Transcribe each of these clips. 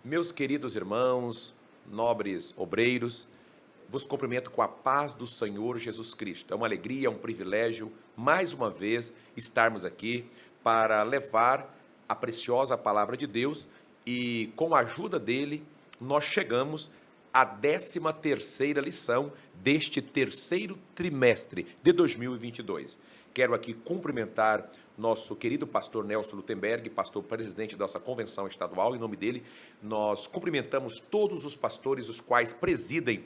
Meus queridos irmãos, nobres obreiros, vos cumprimento com a paz do Senhor Jesus Cristo. É uma alegria, é um privilégio, mais uma vez, estarmos aqui para levar a preciosa palavra de Deus e, com a ajuda dele, nós chegamos à 13ª lição deste terceiro trimestre de 2022. Quero aqui cumprimentar nosso querido pastor Nelson Lutemberg, pastor presidente da nossa convenção estadual. Em nome dele, nós cumprimentamos todos os pastores os quais presidem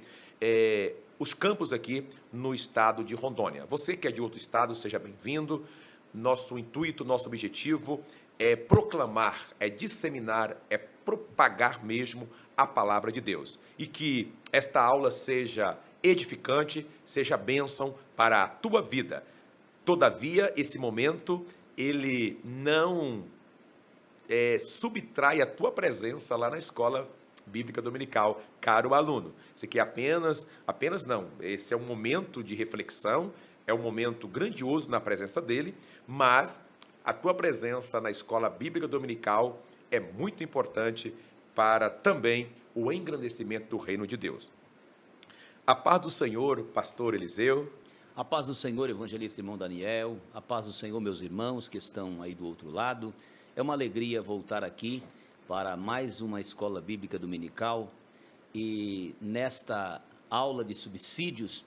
os campos aqui no estado de Rondônia. Você que é de outro estado, seja bem-vindo. Nosso intuito, nosso objetivo é proclamar, é disseminar, é propagar mesmo a palavra de Deus. E que esta aula seja edificante, seja bênção para a tua vida. Todavia, esse momento, ele não subtrai a tua presença lá na escola bíblica dominical, caro aluno. Isso aqui é apenas não, esse é um momento de reflexão, é um momento grandioso na presença dele, mas a tua presença na escola bíblica dominical é muito importante para também o engrandecimento do reino de Deus. A paz do Senhor, pastor Eliseu. A paz do Senhor, evangelista irmão Daniel, a paz do Senhor, meus irmãos que estão aí do outro lado. É uma alegria voltar aqui para mais uma escola bíblica dominical e nesta aula de subsídios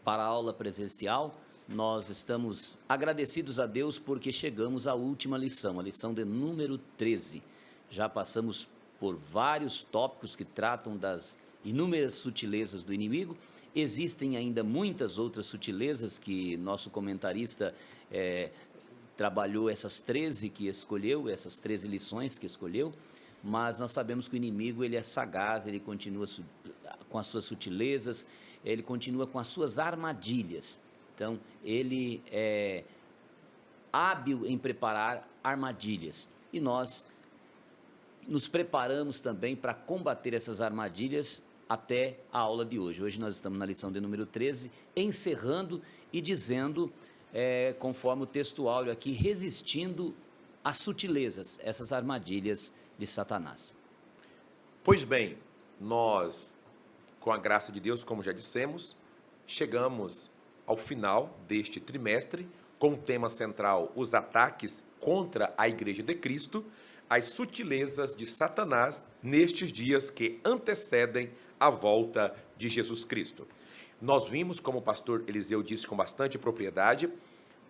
para a aula presencial, nós estamos agradecidos a Deus porque chegamos à última lição, a lição de número 13. Já passamos por vários tópicos que tratam das inúmeras sutilezas do inimigo. Existem ainda muitas outras sutilezas que nosso comentarista trabalhou, essas 13 que escolheu, essas 13 lições que escolheu, mas nós sabemos que o inimigo ele é sagaz, ele continua com as suas sutilezas, ele continua com as suas armadilhas. Então, ele é hábil em preparar armadilhas e nós nos preparamos também para combater essas armadilhas até a aula de hoje. Hoje nós estamos na lição de número 13, encerrando e dizendo, conforme o texto áureo aqui, resistindo às sutilezas, essas armadilhas de Satanás. Pois bem, nós, com a graça de Deus, como já dissemos, chegamos ao final deste trimestre, com o tema central, os ataques contra a Igreja de Cristo, as sutilezas de Satanás nestes dias que antecedem a volta de Jesus Cristo. Nós vimos, como o pastor Eliseu disse com bastante propriedade,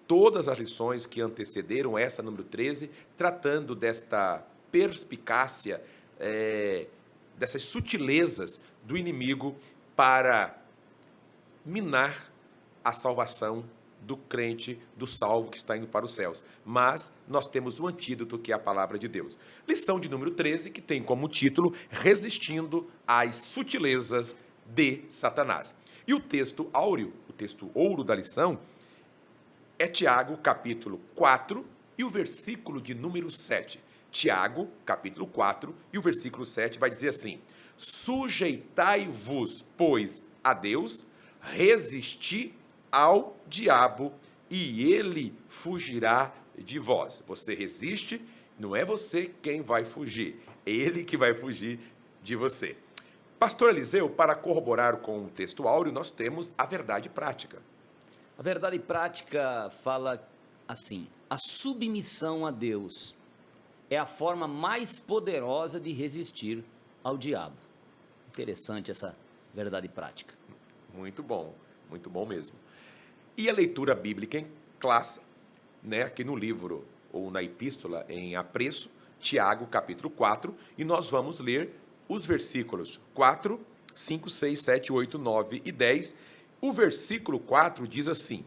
todas as lições que antecederam essa número 13, tratando desta perspicácia, dessas sutilezas do inimigo para minar a salvação do crente, do salvo que está indo para os céus. Mas nós temos o antídoto, que é a palavra de Deus. Lição de número 13, que tem como título Resistindo às sutilezas de Satanás. E o texto áureo, o texto ouro da lição, é Tiago, capítulo 4, e o versículo de número 7. Tiago, capítulo 4, e o versículo 7 vai dizer assim: sujeitai-vos, pois, a Deus, resisti ao diabo e ele fugirá de vós. Você resiste, não é você quem vai fugir, é ele que vai fugir de você. Pastor Eliseu, para corroborar com o texto áureo, nós temos a verdade prática. A verdade prática fala assim: a submissão a Deus é a forma mais poderosa de resistir ao diabo. Interessante essa verdade prática. Muito bom mesmo. E a leitura bíblica em classe, aqui no livro ou na epístola em apreço, Tiago, capítulo 4, e nós vamos ler os versículos 4, 5, 6, 7, 8, 9 e 10. O versículo 4 diz assim: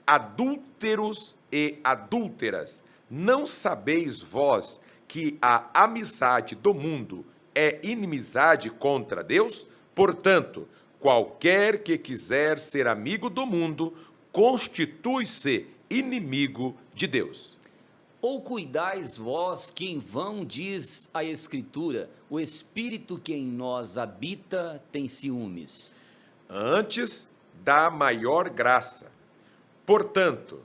adúlteros e adúlteras, não sabeis vós que a amizade do mundo é inimizade contra Deus? Portanto, qualquer que quiser ser amigo do mundo, constitui-se inimigo de Deus. Ou cuidais vós que em vão diz a Escritura, o Espírito que em nós habita tem ciúmes. Antes dá maior graça. Portanto,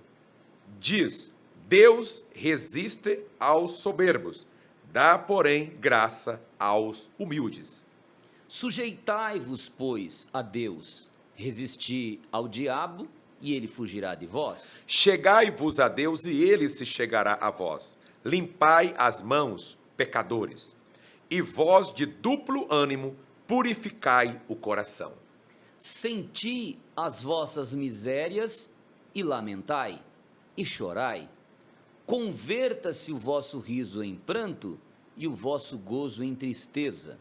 diz, Deus resiste aos soberbos, Dá, porém, graça aos humildes. Sujeitai-vos, pois, a Deus, resisti ao diabo, e ele fugirá de vós. Chegai-vos a Deus, e ele se chegará a vós. Limpai as mãos, pecadores, e vós de duplo ânimo, purificai o coração. Senti as vossas misérias, e lamentai, e chorai. Converta-se o vosso riso em pranto, e o vosso gozo em tristeza.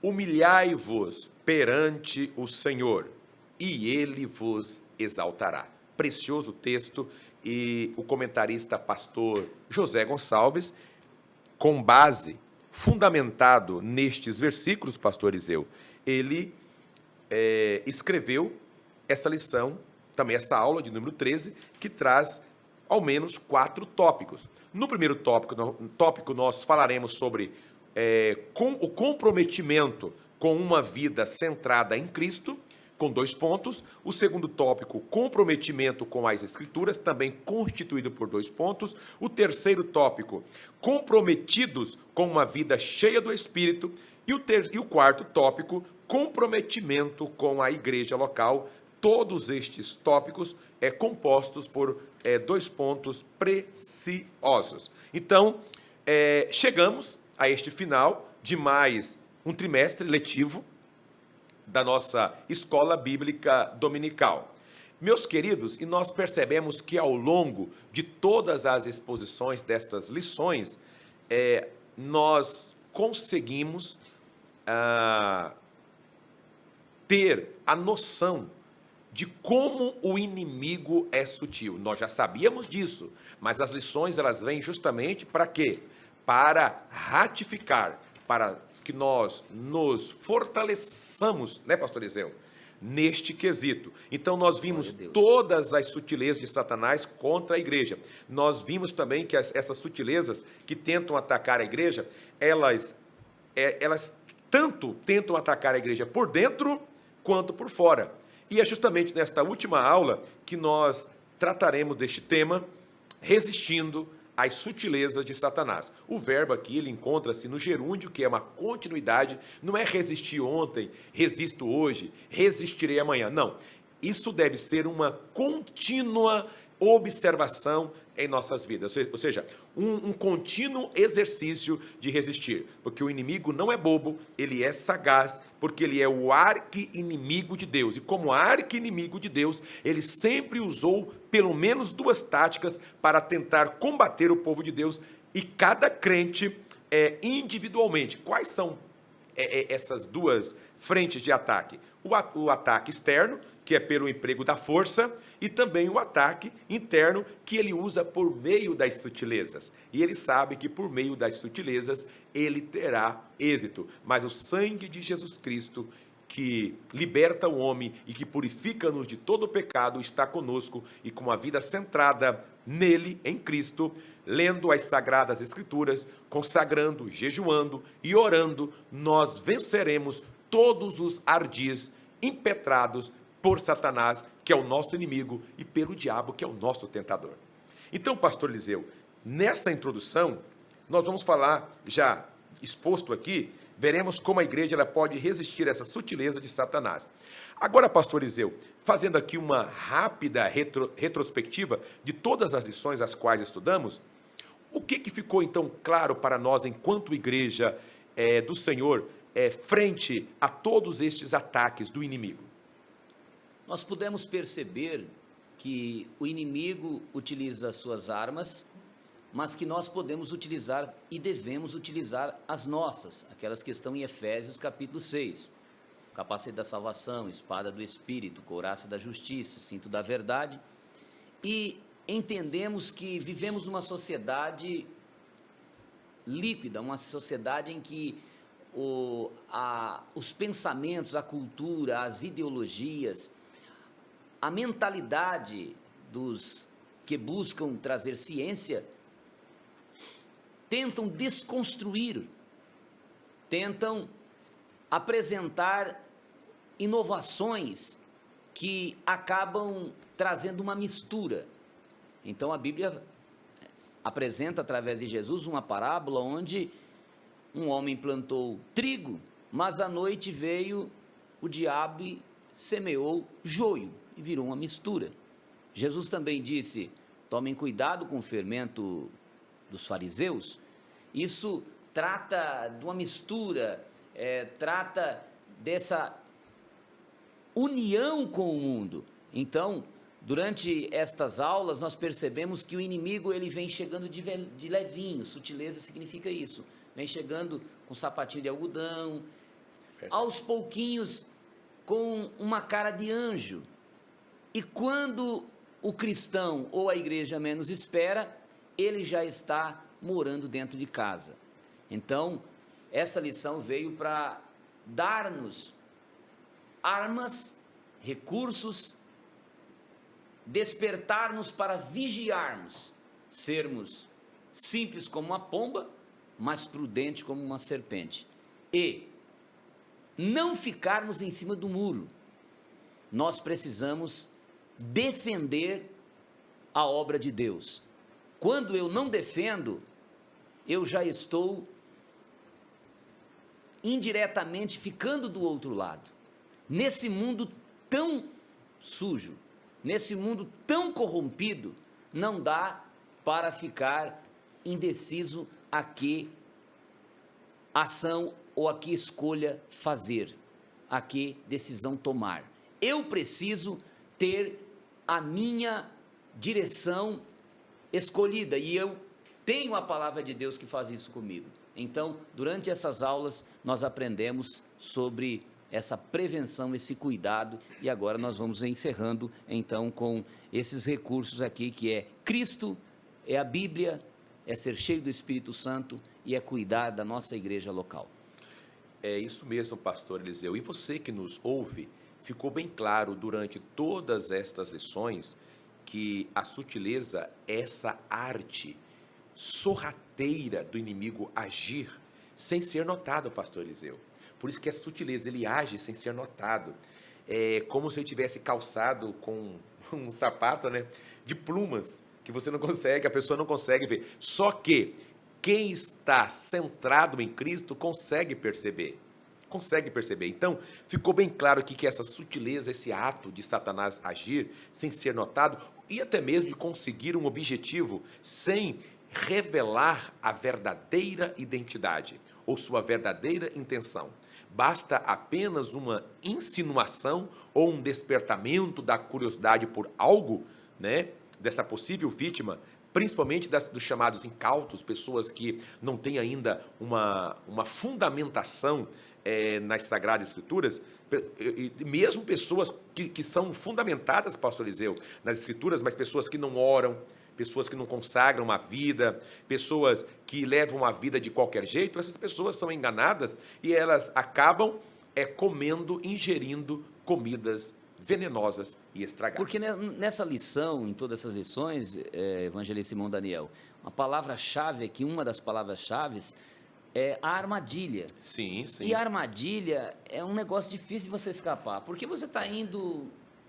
Humilhai-vos perante o Senhor, e ele vos exaltará. Precioso texto, e o comentarista pastor José Gonçalves, com base, fundamentado nestes versículos, pastor Eliseu, ele escreveu essa lição, também essa aula de número 13, que traz ao menos 4 tópicos. No primeiro tópico nós falaremos sobre com o comprometimento com uma vida centrada em Cristo, com 2 pontos. O segundo tópico, comprometimento com as Escrituras, também constituído por 2 pontos. O terceiro tópico, comprometidos com uma vida cheia do Espírito. E o quarto tópico, comprometimento com a igreja local. Todos estes tópicos compostos por 2 pontos preciosos. Então, chegamos a este final de mais um trimestre letivo da nossa escola bíblica dominical. Meus queridos, e nós percebemos que ao longo de todas as exposições destas lições, nós conseguimos ter a noção de como o inimigo é sutil. Nós já sabíamos disso, mas as lições elas vêm justamente para quê? Para ratificar, para que nós nos fortaleçamos, né, pastor Eliseu, neste quesito. Então nós vimos todas as sutilezas de Satanás contra a igreja. Nós vimos também que essas sutilezas que tentam atacar a igreja, elas tanto tentam atacar a igreja por dentro quanto por fora. E é justamente nesta última aula que nós trataremos deste tema, resistindo às sutilezas de Satanás. O verbo aqui, ele encontra-se no gerúndio, que é uma continuidade, não é resistir ontem, resisto hoje, resistirei amanhã. Não, isso deve ser uma contínua observação em nossas vidas, ou seja, um contínuo exercício de resistir, porque o inimigo não é bobo, ele é sagaz, porque ele é o arqui-inimigo de Deus, e como arqui-inimigo de Deus, ele sempre usou pelo menos 2 táticas para tentar combater o povo de Deus, e cada crente individualmente. Quais são essas 2 frentes de ataque? O ataque externo, que é pelo emprego da força, e também o ataque interno, que ele usa por meio das sutilezas. E ele sabe que por meio das sutilezas ele terá êxito. Mas o sangue de Jesus Cristo, que liberta o homem e que purifica-nos de todo o pecado, está conosco, e com a vida centrada nele, em Cristo, lendo as Sagradas Escrituras, consagrando, jejuando e orando, nós venceremos todos os ardis impetrados por Satanás, que é o nosso inimigo, e pelo diabo, que é o nosso tentador. Então, pastor Eliseu, nessa introdução, nós vamos falar, já exposto aqui, veremos como a igreja ela pode resistir a essa sutileza de Satanás. Agora, pastor Eliseu, fazendo aqui uma rápida retrospectiva de todas as lições as quais estudamos, o que ficou então claro para nós, enquanto igreja do Senhor, frente a todos estes ataques do inimigo? Nós pudemos perceber que o inimigo utiliza as suas armas, mas que nós podemos utilizar e devemos utilizar as nossas, aquelas que estão em Efésios capítulo 6. Capacete da salvação, espada do Espírito, couraça da justiça, cinto da verdade. E entendemos que vivemos numa sociedade líquida, uma sociedade em que os pensamentos, a cultura, as ideologias, a mentalidade dos que buscam trazer ciência tentam desconstruir, tentam apresentar inovações que acabam trazendo uma mistura. Então a Bíblia apresenta através de Jesus uma parábola onde um homem plantou trigo, mas à noite veio o diabo e semeou joio e virou uma mistura. Jesus também disse: tomem cuidado com o fermento dos fariseus. Isso trata de uma mistura, trata dessa união com o mundo. Então, durante estas aulas, nós percebemos que o inimigo ele vem chegando de levinho, sutileza significa isso, vem chegando com sapatinho de algodão, aos pouquinhos com uma cara de anjo, e quando o cristão ou a igreja menos espera, ele já está morando dentro de casa. Então, esta lição veio para dar-nos armas, recursos, despertar-nos para vigiarmos, sermos simples como uma pomba, mas prudente como uma serpente, e não ficarmos em cima do muro. Nós precisamos defender a obra de Deus. Quando eu não defendo, eu já estou indiretamente ficando do outro lado. Nesse mundo tão sujo, nesse mundo tão corrompido, não dá para ficar indeciso a que ação ou a que escolha fazer, a que decisão tomar. Eu preciso ter a minha direção escolhida, e eu tenho a palavra de Deus que faz isso comigo. Então, durante essas aulas, nós aprendemos sobre essa prevenção, esse cuidado, e agora nós vamos encerrando, então, com esses recursos aqui, que é Cristo, é a Bíblia, é ser cheio do Espírito Santo e é cuidar da nossa igreja local. É isso mesmo, pastor Eliseu. E você que nos ouve, ficou bem claro durante todas estas lições que a sutileza é essa arte sorrateira do inimigo agir sem ser notado, pastor Eliseu. Por isso que a sutileza, ele age sem ser notado. É como se ele tivesse calçado com um sapato, né, de plumas, que você não consegue, a pessoa não consegue ver. Só que quem está centrado em Cristo consegue perceber. Consegue perceber. Então, ficou bem claro aqui que essa sutileza, esse ato de Satanás agir sem ser notado, e até mesmo de conseguir um objetivo sem revelar a verdadeira identidade ou sua verdadeira intenção. Basta apenas uma insinuação ou um despertamento da curiosidade por algo, né, dessa possível vítima, principalmente dos chamados incautos, pessoas que não têm ainda uma fundamentação nas Sagradas Escrituras, e mesmo pessoas que são fundamentadas, pastor Eliseu, nas Escrituras, mas pessoas que não oram, pessoas que não consagram a vida, pessoas que levam a vida de qualquer jeito, essas pessoas são enganadas e elas acabam comendo, ingerindo comidas venenosas e estragadas. Porque nessa lição, em todas essas lições, evangelista Simão Daniel, uma palavra-chave aqui, uma das palavras-chave é a armadilha. Sim, sim. E a armadilha é um negócio difícil de você escapar, porque você está indo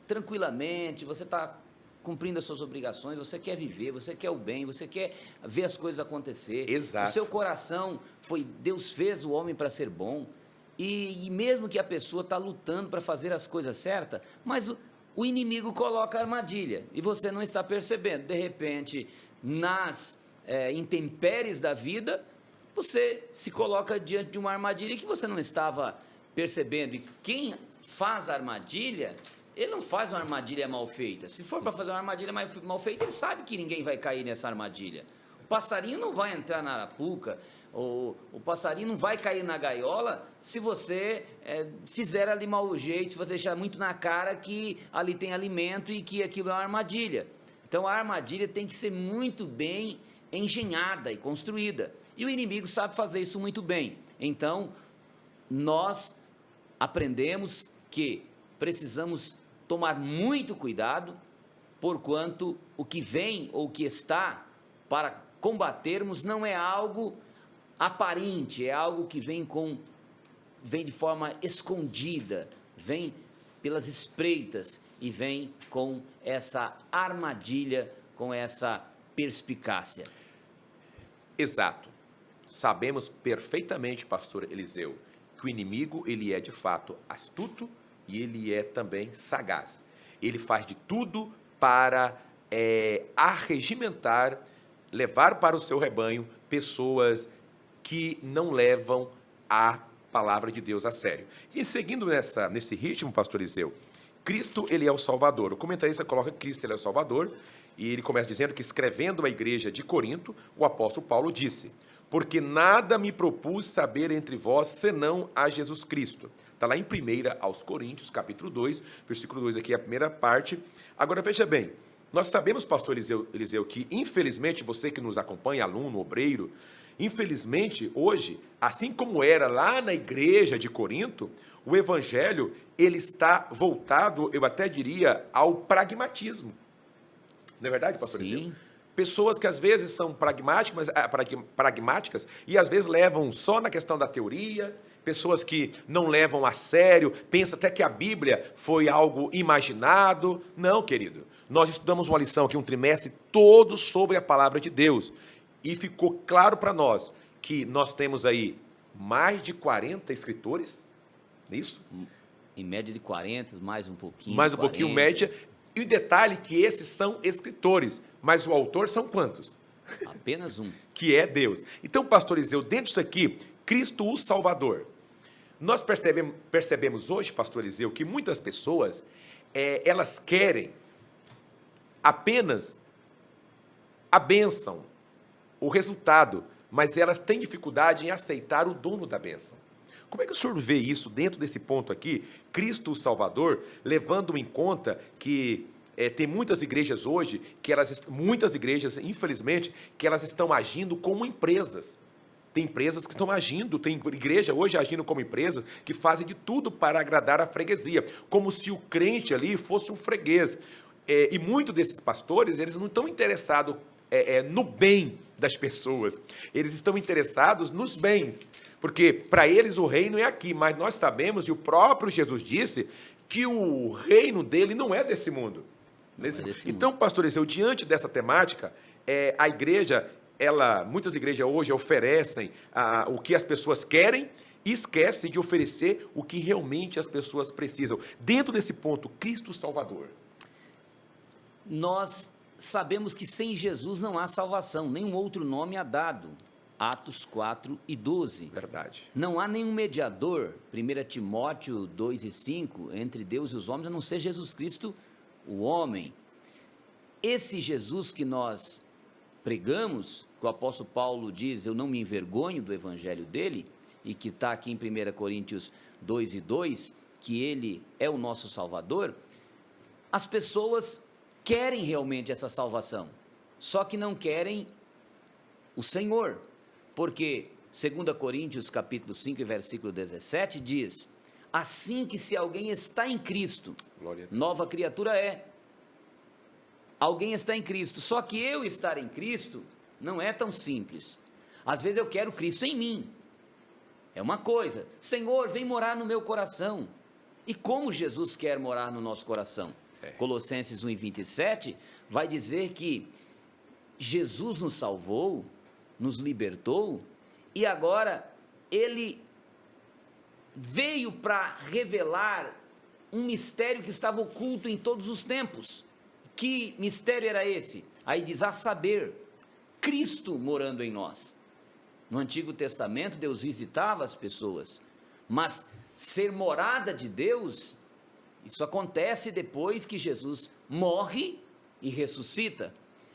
tranquilamente, você está cumprindo as suas obrigações, você quer viver, você quer o bem, você quer ver as coisas acontecer. Exato. O seu coração Deus fez o homem para ser bom, e mesmo que a pessoa está lutando para fazer as coisas certas, mas o inimigo coloca a armadilha, e você não está percebendo. De repente, nas intempéries da vida, você se coloca diante de uma armadilha que você não estava percebendo. E quem faz a armadilha, ele não faz uma armadilha mal feita. Se for para fazer uma armadilha mal feita, ele sabe que ninguém vai cair nessa armadilha. O passarinho não vai entrar na arapuca, o passarinho não vai cair na gaiola se você fizer ali mau jeito, se você deixar muito na cara que ali tem alimento e que aquilo é uma armadilha. Então a armadilha tem que ser muito bem engenhada e construída. E o inimigo sabe fazer isso muito bem. Então, nós aprendemos que precisamos tomar muito cuidado, porquanto o que vem ou o que está para combatermos não é algo aparente, é algo que vem de forma escondida, vem pelas espreitas e vem com essa armadilha, com essa perspicácia. Exato. sabemos perfeitamente, pastor Eliseu, que o inimigo, ele é de fato astuto e ele é também sagaz. Ele faz de tudo para arregimentar, levar para o seu rebanho pessoas que não levam a palavra de Deus a sério. E seguindo nesse ritmo, pastor Eliseu, Cristo, ele é o Salvador. O comentarista coloca que Cristo, ele é o Salvador, e ele começa dizendo que, escrevendo à igreja de Corinto, o apóstolo Paulo disse: porque nada me propus saber entre vós, senão a Jesus Cristo. Está lá em 1 aos Coríntios, capítulo 2, versículo 2, aqui é a primeira parte. Agora, veja bem, nós sabemos, pastor Eliseu, que, infelizmente, você que nos acompanha, aluno, obreiro, infelizmente, hoje, assim como era lá na igreja de Corinto, o evangelho, ele está voltado, eu até diria, ao pragmatismo. Não é verdade, pastor Eliseu? Sim. Pessoas que às vezes são pragmáticas e às vezes levam só na questão da teoria, pessoas que não levam a sério, pensam até que a Bíblia foi algo imaginado. Não, querido. Nós estudamos uma lição aqui, um trimestre todo sobre a palavra de Deus. E ficou claro para nós que nós temos aí mais de 40 escritores, isso? Em média de 40, mais um pouquinho. Mais um 40. pouquinho média. E o detalhe é que esses são escritores, mas o autor são quantos? Apenas um. Que é Deus. Então, pastor Eliseu, dentro disso aqui, Cristo o Salvador. Nós percebemos hoje, pastor Eliseu, que muitas pessoas, elas querem apenas a bênção, o resultado, mas elas têm dificuldade em aceitar o dono da bênção. Como é que o senhor vê isso dentro desse ponto aqui, Cristo o Salvador, levando em conta que tem muitas igrejas hoje, muitas igrejas, infelizmente, que elas estão agindo como empresas. Tem empresas que estão agindo, tem igreja hoje agindo como empresas que fazem de tudo para agradar a freguesia, como se o crente ali fosse um freguês. E muitos desses pastores, eles não estão interessados no bem das pessoas, eles estão interessados nos bens, porque para eles o reino é aqui, mas nós sabemos, e o próprio Jesus disse, que o reino dele não é desse mundo. Então, pastor Eliseu, diante dessa temática, a igreja, muitas igrejas hoje oferecem o que as pessoas querem e esquecem de oferecer o que realmente as pessoas precisam. Dentro desse ponto, Cristo Salvador. Nós sabemos que sem Jesus não há salvação, nenhum outro nome há dado. Atos 4 e 12. Verdade. Não há nenhum mediador, 1 Timóteo 2 e 5, entre Deus e os homens, a não ser Jesus Cristo, o homem. Esse Jesus que nós pregamos, que o apóstolo Paulo diz, eu não me envergonho do evangelho dele, e que está aqui em 1 Coríntios 2 e 2, que ele é o nosso Salvador, as pessoas querem realmente essa salvação, só que não querem o Senhor, porque 2 Coríntios capítulo 5 e versículo 17 diz, assim que se alguém está em Cristo, nova criatura é. Alguém está em Cristo, só que eu estar em Cristo não é tão simples. Às vezes eu quero Cristo em mim, é uma coisa, Senhor, vem morar no meu coração. E como Jesus quer morar no nosso coração? Colossenses 1:27 vai dizer que Jesus nos salvou, nos libertou, e agora Ele veio para revelar um mistério que estava oculto em todos os tempos. Que mistério era esse? Aí diz, a saber, Cristo morando em nós. No Antigo Testamento, Deus visitava as pessoas, mas ser morada de Deus, isso acontece depois que Jesus morre e ressuscita.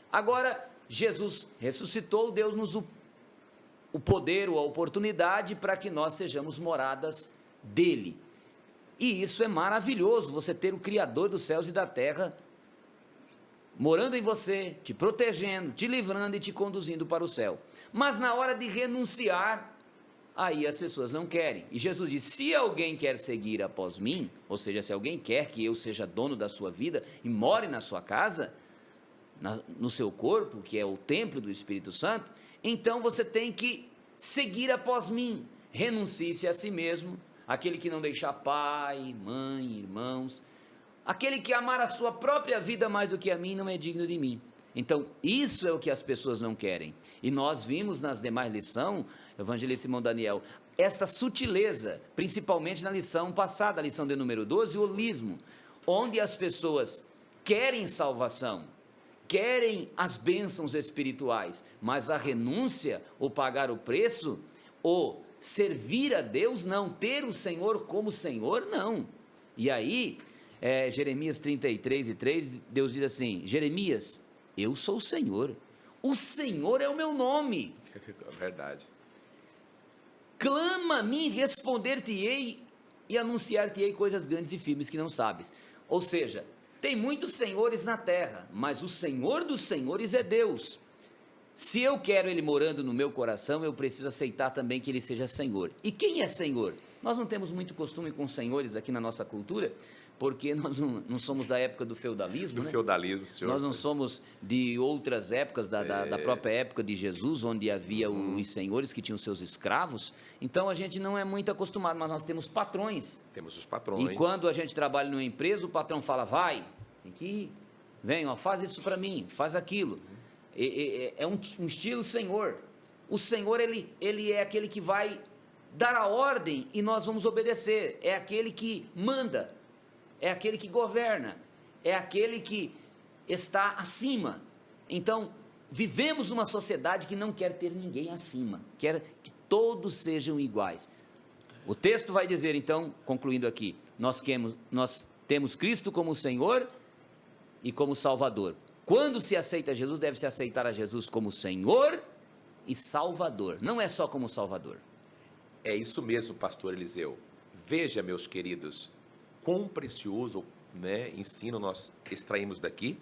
Agora, Jesus ressuscitou, Deus-nos o poder ou a oportunidade para que nós sejamos moradas dele. E isso é maravilhoso, você ter o Criador dos céus e da terra morando em você, te protegendo, te livrando e te conduzindo para o céu. Mas na hora de renunciar, aí as pessoas não querem. E Jesus diz, se alguém quer seguir após mim, ou seja, se alguém quer que eu seja dono da sua vida e more na sua casa, no seu corpo, que é o templo do Espírito Santo, então você tem que seguir após mim. Renuncie-se a si mesmo, aquele que não deixar pai, mãe, irmãos, aquele que amar a sua própria vida mais do que a mim, não é digno de mim. Então, isso é o que as pessoas não querem. E nós vimos nas demais lições, evangelista irmão Daniel, esta sutileza, principalmente na lição passada, a lição de número 12, o holismo, onde as pessoas querem salvação, querem as bênçãos espirituais, mas a renúncia, ou pagar o preço, ou servir a Deus, não, ter o Senhor como Senhor, não. E aí, Jeremias 33:3, Deus diz assim, Jeremias, eu sou o Senhor é o meu nome. Verdade. Clama a mim, responder-te-ei e anunciar-te-ei coisas grandes e firmes que não sabes. Ou seja, tem muitos senhores na terra, mas o Senhor dos senhores é Deus. Se eu quero Ele morando no meu coração, eu preciso aceitar também que Ele seja Senhor. E quem é Senhor? Nós não temos muito costume com senhores aqui na nossa cultura, porque nós não somos da época do feudalismo, né? Feudalismo, senhor. Nós não somos de outras épocas, da própria época de Jesus, onde havia os senhores que tinham seus escravos. Então, a gente não é muito acostumado, mas nós temos patrões. Temos os patrões. E quando a gente trabalha numa empresa, o patrão fala, vai, tem que ir, vem, ó, faz isso para mim, faz aquilo. É um estilo Senhor. O Senhor, ele é aquele que vai dar a ordem e nós vamos obedecer. É aquele que manda. É aquele que governa, é aquele que está acima. Então, vivemos uma sociedade que não quer ter ninguém acima, quer que todos sejam iguais. O texto vai dizer, então, concluindo aqui, nós temos Cristo como Senhor e como Salvador. Quando se aceita Jesus, deve-se aceitar a Jesus como Senhor e Salvador, não é só como Salvador. É isso mesmo, pastor Eliseu. Veja, meus queridos, quão precioso, né, ensino nós extraímos daqui.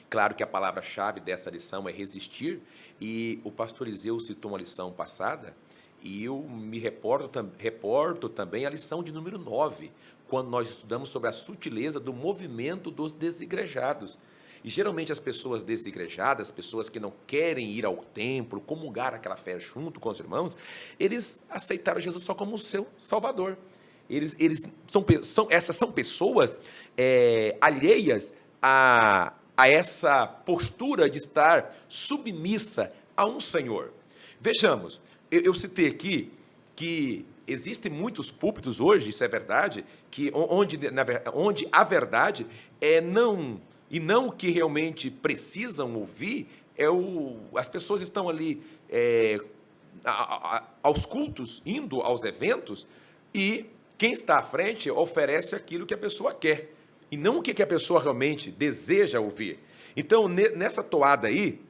Claro que a palavra-chave dessa lição é resistir, e o pastor Eliseu citou uma lição passada, e eu me reporto também a lição de número 9, quando nós estudamos sobre a sutileza do movimento dos desigrejados. E geralmente as pessoas desigrejadas, pessoas que não querem ir ao templo, comungar aquela fé junto com os irmãos, eles aceitaram Jesus só como o seu Salvador. Essas são pessoas alheias a essa postura de estar submissa a um Senhor. Vejamos, eu citei aqui que existem muitos púlpitos hoje, isso é verdade, onde a verdade não o que realmente precisam ouvir, as pessoas estão ali aos cultos, indo aos eventos, e quem está à frente oferece aquilo que a pessoa quer, e não o que a pessoa realmente deseja ouvir. Então, nessa toada aí,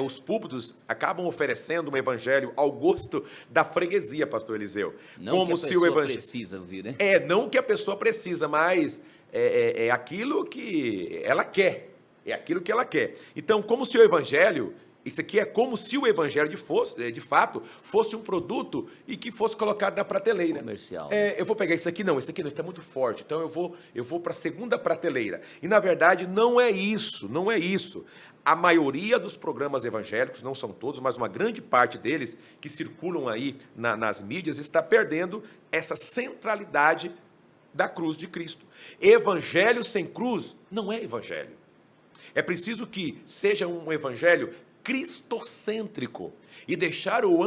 os púlpitos acabam oferecendo um evangelho ao gosto da freguesia, pastor Eliseu. Não como que a pessoa precisa ouvir, né? Não o que a pessoa precisa, mas é aquilo que ela quer. É aquilo que ela quer. Então, como se o evangelho... Isso aqui é como se o evangelho de fato fosse um produto e que fosse colocado na prateleira. Comercial. Eu vou pegar isso aqui não está muito forte, então eu vou para a segunda prateleira. E na verdade não é isso. A maioria dos programas evangélicos, não são todos, mas uma grande parte deles que circulam aí nas mídias, está perdendo essa centralidade da cruz de Cristo. Evangelho sem cruz não é evangelho. É preciso que seja um evangelho cristocêntrico e deixar o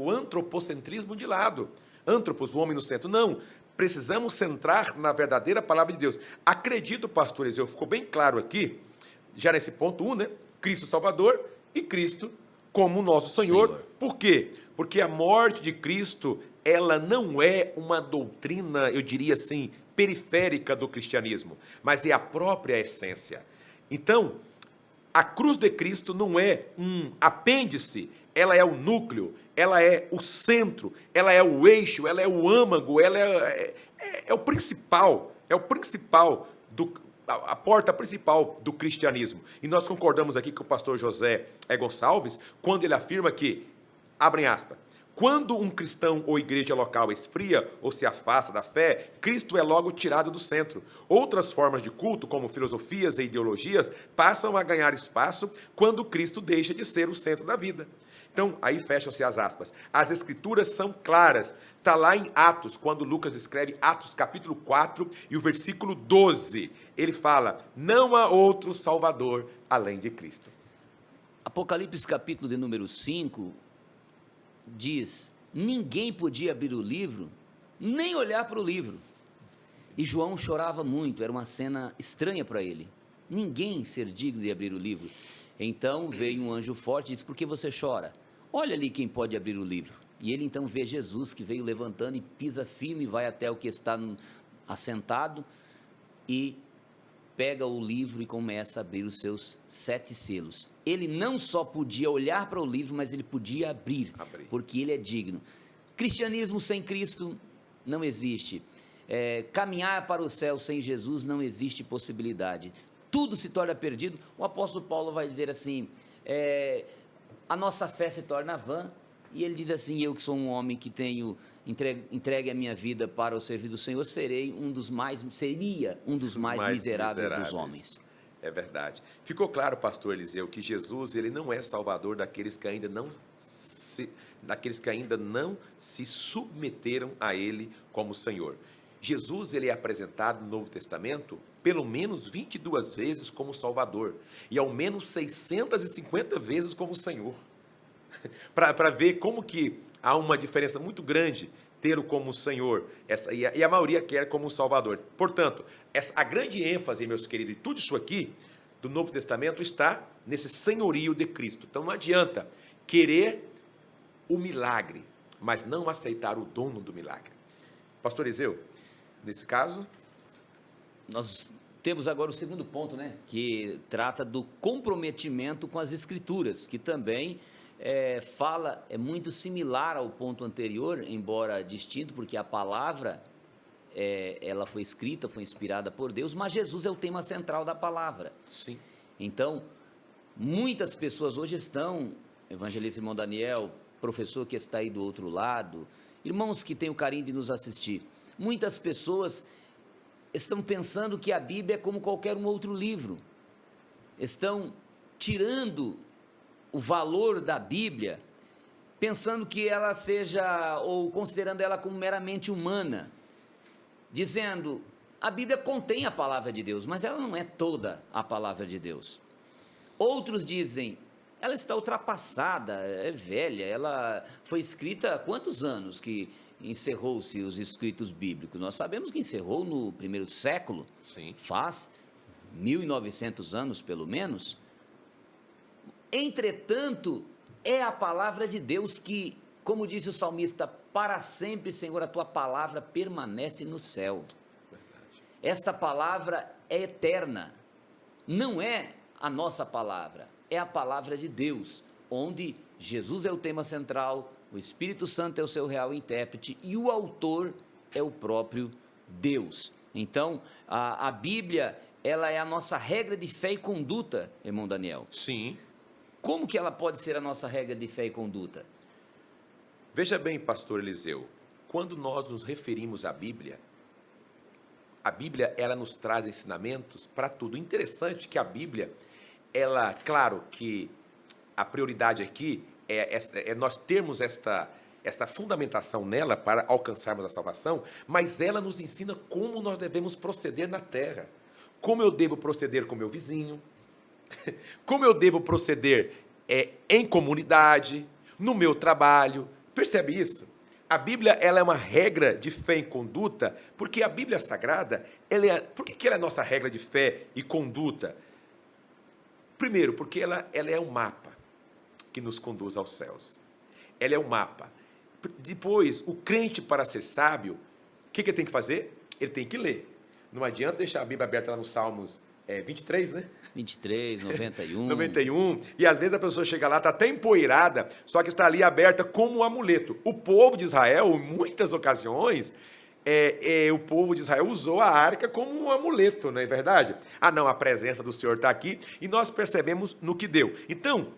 antropocentrismo de lado. Antropos, o homem no centro. Não, precisamos centrar na verdadeira palavra de Deus. Acredito, pastor Eliseu, ficou bem claro aqui, já nesse ponto 1, né? Cristo Salvador e Cristo como nosso Senhor. Por quê? Porque a morte de Cristo, ela não é uma doutrina, eu diria assim, periférica do cristianismo, mas é a própria essência. Então, a cruz de Cristo não é um apêndice, ela é o núcleo, ela é o centro, ela é o eixo, ela é o âmago, ela é o principal, a porta principal do cristianismo. E nós concordamos aqui com o pastor José Gonçalves, quando ele afirma que, abrem aspas, quando um cristão ou igreja local esfria ou se afasta da fé, Cristo é logo tirado do centro. Outras formas de culto, como filosofias e ideologias, passam a ganhar espaço quando Cristo deixa de ser o centro da vida. Então, aí fecham-se as aspas. As escrituras são claras. Está lá em Atos, quando Lucas escreve Atos capítulo 4 e o versículo 12. Ele fala, não há outro Salvador além de Cristo. Apocalipse capítulo de número 5 diz, ninguém podia abrir o livro, nem olhar para o livro. E João chorava muito, era uma cena estranha para ele. Ninguém ser digno de abrir o livro. Então veio um anjo forte e disse, por que você chora? Olha ali quem pode abrir o livro. E ele então vê Jesus que veio levantando e pisa firme, vai até o que está assentado e pega o livro e começa a abrir os seus 7 selos. Ele não só podia olhar para o livro, mas ele podia abrir. Porque ele é digno. Cristianismo sem Cristo não existe. Caminhar para o céu sem Jesus não existe possibilidade. Tudo se torna perdido. O apóstolo Paulo vai dizer assim, a nossa fé se torna vã, e ele diz assim, eu que sou um homem que tenho entregue a minha vida para o serviço do Senhor, seria um dos mais miseráveis dos homens. É verdade. Ficou claro, pastor Eliseu, que Jesus ele não é salvador daqueles que ainda não se submeteram a ele como Senhor. Jesus ele é apresentado no Novo Testamento pelo menos 22 vezes como Salvador e ao menos 650 vezes como Senhor. Para ver como que há uma diferença muito grande tê-lo como Senhor e a maioria quer como Salvador. Portanto, a grande ênfase, meus queridos, e tudo isso aqui do Novo Testamento está nesse senhorio de Cristo. Então não adianta querer o milagre, mas não aceitar o dono do milagre. Pastor Eliseu, nesse caso, nós temos agora o segundo ponto, né, que trata do comprometimento com as Escrituras, que também é muito similar ao ponto anterior, embora distinto, porque a palavra, ela foi escrita, foi inspirada por Deus, mas Jesus é o tema central da palavra. Sim. Então, muitas pessoas hoje estão, evangelista irmão Daniel, professor que está aí do outro lado, irmãos que têm o carinho de nos assistir, muitas pessoas estão pensando que a Bíblia é como qualquer um outro livro, estão tirando o valor da Bíblia, pensando que ela seja, ou considerando ela como meramente humana, dizendo, a Bíblia contém a palavra de Deus, mas ela não é toda a palavra de Deus. Outros dizem, ela está ultrapassada, é velha, ela foi escrita há quantos anos que encerrou-se os escritos bíblicos? Nós sabemos que encerrou no primeiro século, sim, faz 1900 anos pelo menos. Entretanto, é a palavra de Deus que, como disse o salmista, para sempre, Senhor, a tua palavra permanece no céu. Verdade. Esta palavra é eterna, não é a nossa palavra, é a palavra de Deus, onde Jesus é o tema central, o Espírito Santo é o seu real intérprete e o autor é o próprio Deus. Então, a Bíblia, ela é a nossa regra de fé e conduta, irmão Daniel. Sim. Como que ela pode ser a nossa regra de fé e conduta? Veja bem, pastor Eliseu, quando nós nos referimos à Bíblia, ela nos traz ensinamentos para tudo. Interessante que a Bíblia, ela, claro que a prioridade aqui é nós termos esta fundamentação nela para alcançarmos a salvação, mas ela nos ensina como nós devemos proceder na terra. Como eu devo proceder com meu vizinho, como eu devo proceder em comunidade, no meu trabalho. Percebe isso? A Bíblia ela é uma regra de fé e conduta, porque a Bíblia Sagrada, por que ela é nossa regra de fé e conduta? Primeiro, porque ela é um mapa que nos conduz aos céus. Ela é um mapa. Depois, o crente, para ser sábio, o que ele tem que fazer? Ele tem que ler. Não adianta deixar a Bíblia aberta lá no Salmos 23, né? 23, 91. 91. E às vezes a pessoa chega lá, está até empoeirada, só que está ali aberta como um amuleto. O povo de Israel, em muitas ocasiões, o povo de Israel usou a arca como um amuleto, não é verdade? Não, a presença do Senhor está aqui e nós percebemos no que deu. Então,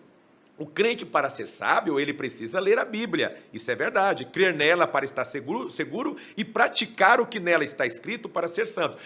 o crente, para ser sábio, ele precisa ler a Bíblia. Isso é verdade. Crer nela para estar seguro e praticar o que nela está escrito para ser santo.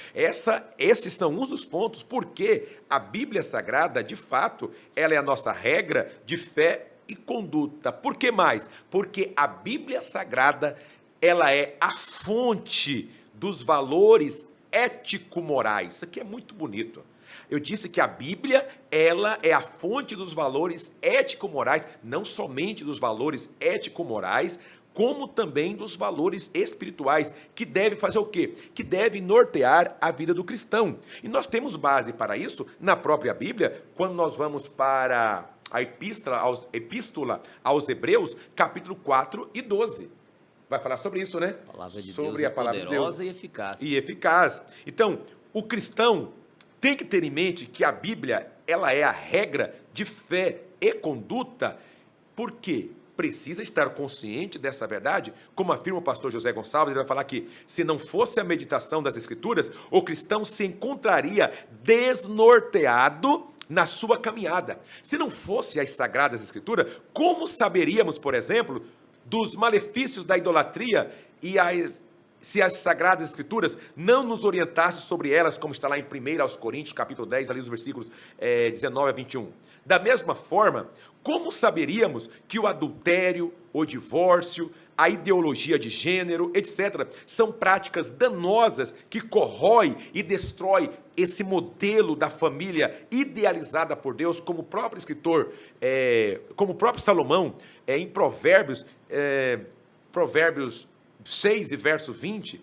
Esses são uns dos pontos porque a Bíblia Sagrada, de fato, ela é a nossa regra de fé e conduta. Por que mais? Porque a Bíblia Sagrada, ela é a fonte dos valores ético-morais. Isso aqui é muito bonito. Eu disse que a Bíblia, ela é a fonte dos valores ético-morais, não somente dos valores ético-morais, como também dos valores espirituais, que deve fazer o quê? Que deve nortear a vida do cristão. E nós temos base para isso na própria Bíblia, quando nós vamos para a Epístola aos Hebreus, capítulo 4 e 12. Vai falar sobre isso, né? A palavra de sobre Deus a palavra é de Deus. poderosa e eficaz. E eficaz. Então, o cristão tem que ter em mente que a Bíblia, ela é a regra de fé e conduta. Por quê? Precisa estar consciente dessa verdade, como afirma o pastor José Gonçalves. Ele vai falar que, se não fosse a meditação das Escrituras, o cristão se encontraria desnorteado na sua caminhada. Se não fosse as Sagradas Escrituras, como saberíamos, por exemplo, dos malefícios da idolatria se as Sagradas Escrituras não nos orientassem sobre elas, como está lá em 1 aos Coríntios, capítulo 10, ali os versículos 19 a 21. Da mesma forma, como saberíamos que o adultério, o divórcio, a ideologia de gênero, etc., são práticas danosas que corroem e destroem esse modelo da família idealizada por Deus, como o próprio escritor, como o próprio Salomão, em Provérbios 6 e verso 20,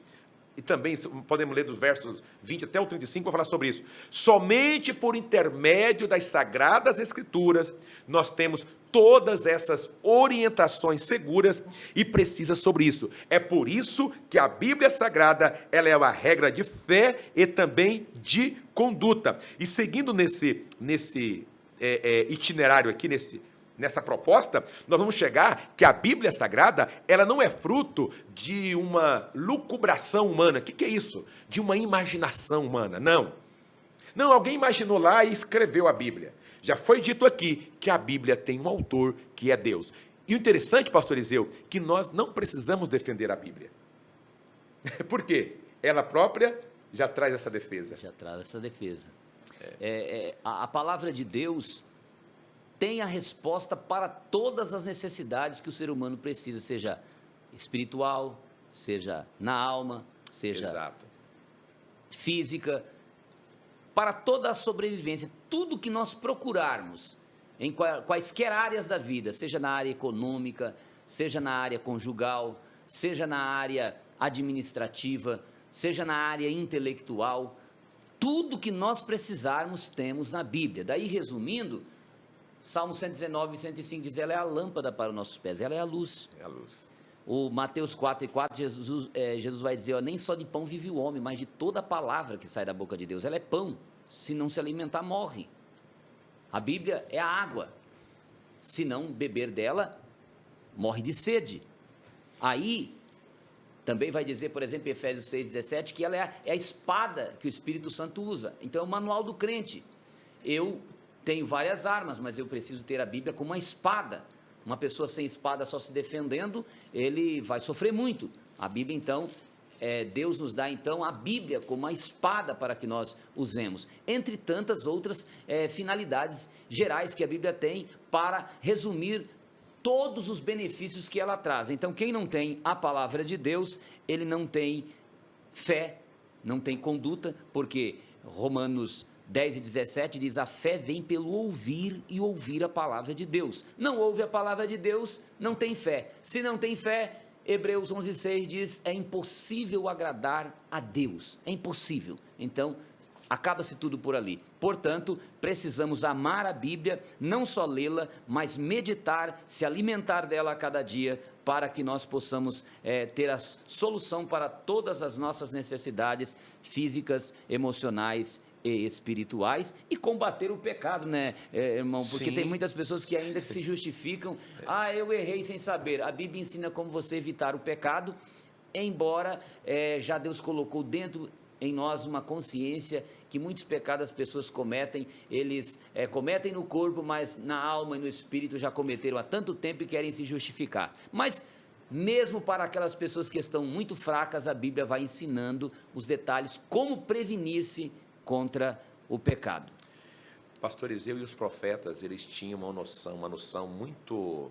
e também podemos ler dos versos 20 até o 35, para falar sobre isso. Somente por intermédio das Sagradas Escrituras, nós temos todas essas orientações seguras e precisas sobre isso. É por isso que a Bíblia Sagrada, ela é uma regra de fé e também de conduta. E seguindo nesse itinerário aqui, nessa proposta, nós vamos chegar que a Bíblia Sagrada, ela não é fruto de uma lucubração humana. O que é isso? De uma imaginação humana. Não. Não, alguém imaginou lá e escreveu a Bíblia. Já foi dito aqui que a Bíblia tem um autor, que é Deus. E o interessante, pastor Eliseu, que nós não precisamos defender a Bíblia. Por quê? Ela própria já traz essa defesa. Já traz essa defesa. A palavra de Deus tem a resposta para todas as necessidades que o ser humano precisa, seja espiritual, seja na alma, seja Exato. física, para toda a sobrevivência. Tudo que nós procurarmos em quaisquer áreas da vida, seja na área econômica, seja na área conjugal, seja na área administrativa, seja na área intelectual, tudo que nós precisarmos temos na Bíblia. Daí, resumindo, Salmo 119 e 105 diz, ela é a lâmpada para os nossos pés, ela é a luz. É a luz. O Mateus 4 e 4, Jesus vai dizer, nem só de pão vive o homem, mas de toda a palavra que sai da boca de Deus. Ela é pão, se não se alimentar, morre. A Bíblia é a água, se não beber dela, morre de sede. Aí, também vai dizer, por exemplo, em Efésios 6,17, que ela é a espada que o Espírito Santo usa. Então, é o manual do crente. Eu tenho várias armas, mas eu preciso ter a Bíblia como uma espada. Uma pessoa sem espada só se defendendo, ele vai sofrer muito. A Bíblia, então, Deus nos dá, então, a Bíblia como uma espada para que nós usemos. Entre tantas outras finalidades gerais que a Bíblia tem para resumir todos os benefícios que ela traz. Então, quem não tem a palavra de Deus, ele não tem fé, não tem conduta, porque Romanos 10 e 17 diz, a fé vem pelo ouvir e ouvir a palavra de Deus. Não ouve a palavra de Deus, não tem fé. Se não tem fé, Hebreus 11:6 diz, é impossível agradar a Deus. É impossível. Então, acaba-se tudo por ali. Portanto, precisamos amar a Bíblia, não só lê-la, mas meditar, se alimentar dela a cada dia, para que nós possamos ter a solução para todas as nossas necessidades físicas, emocionais e espirituais, e combater o pecado, né, irmão? Porque tem muitas pessoas que ainda se justificam, eu errei sem saber. A Bíblia ensina como você evitar o pecado, embora já Deus colocou dentro em nós uma consciência que muitos pecados as pessoas cometem, eles cometem no corpo, mas na alma e no espírito já cometeram há tanto tempo e querem se justificar. Mas mesmo para aquelas pessoas que estão muito fracas, a Bíblia vai ensinando os detalhes, como prevenir-se contra o pecado. Pastor Eliseu e os profetas, eles tinham uma noção muito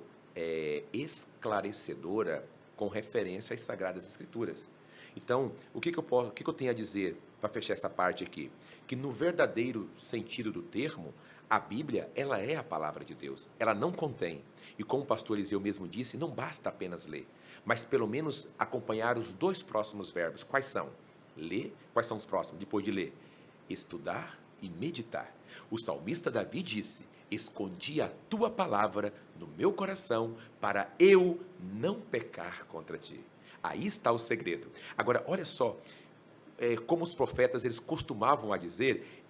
esclarecedora com referência às Sagradas Escrituras. Então, o que eu tenho a dizer para fechar essa parte aqui? Que no verdadeiro sentido do termo, a Bíblia, ela é a palavra de Deus. Ela não contém. E como o pastor Eliseu mesmo disse, não basta apenas ler, mas pelo menos acompanhar os 2 próximos verbos. Quais são? Ler. Quais são os próximos? Depois de ler, estudar e meditar. O salmista Davi disse: escondi a tua palavra no meu coração para eu não pecar contra ti. Aí está o segredo. Agora, olha só, como os profetas eles costumavam a dizer,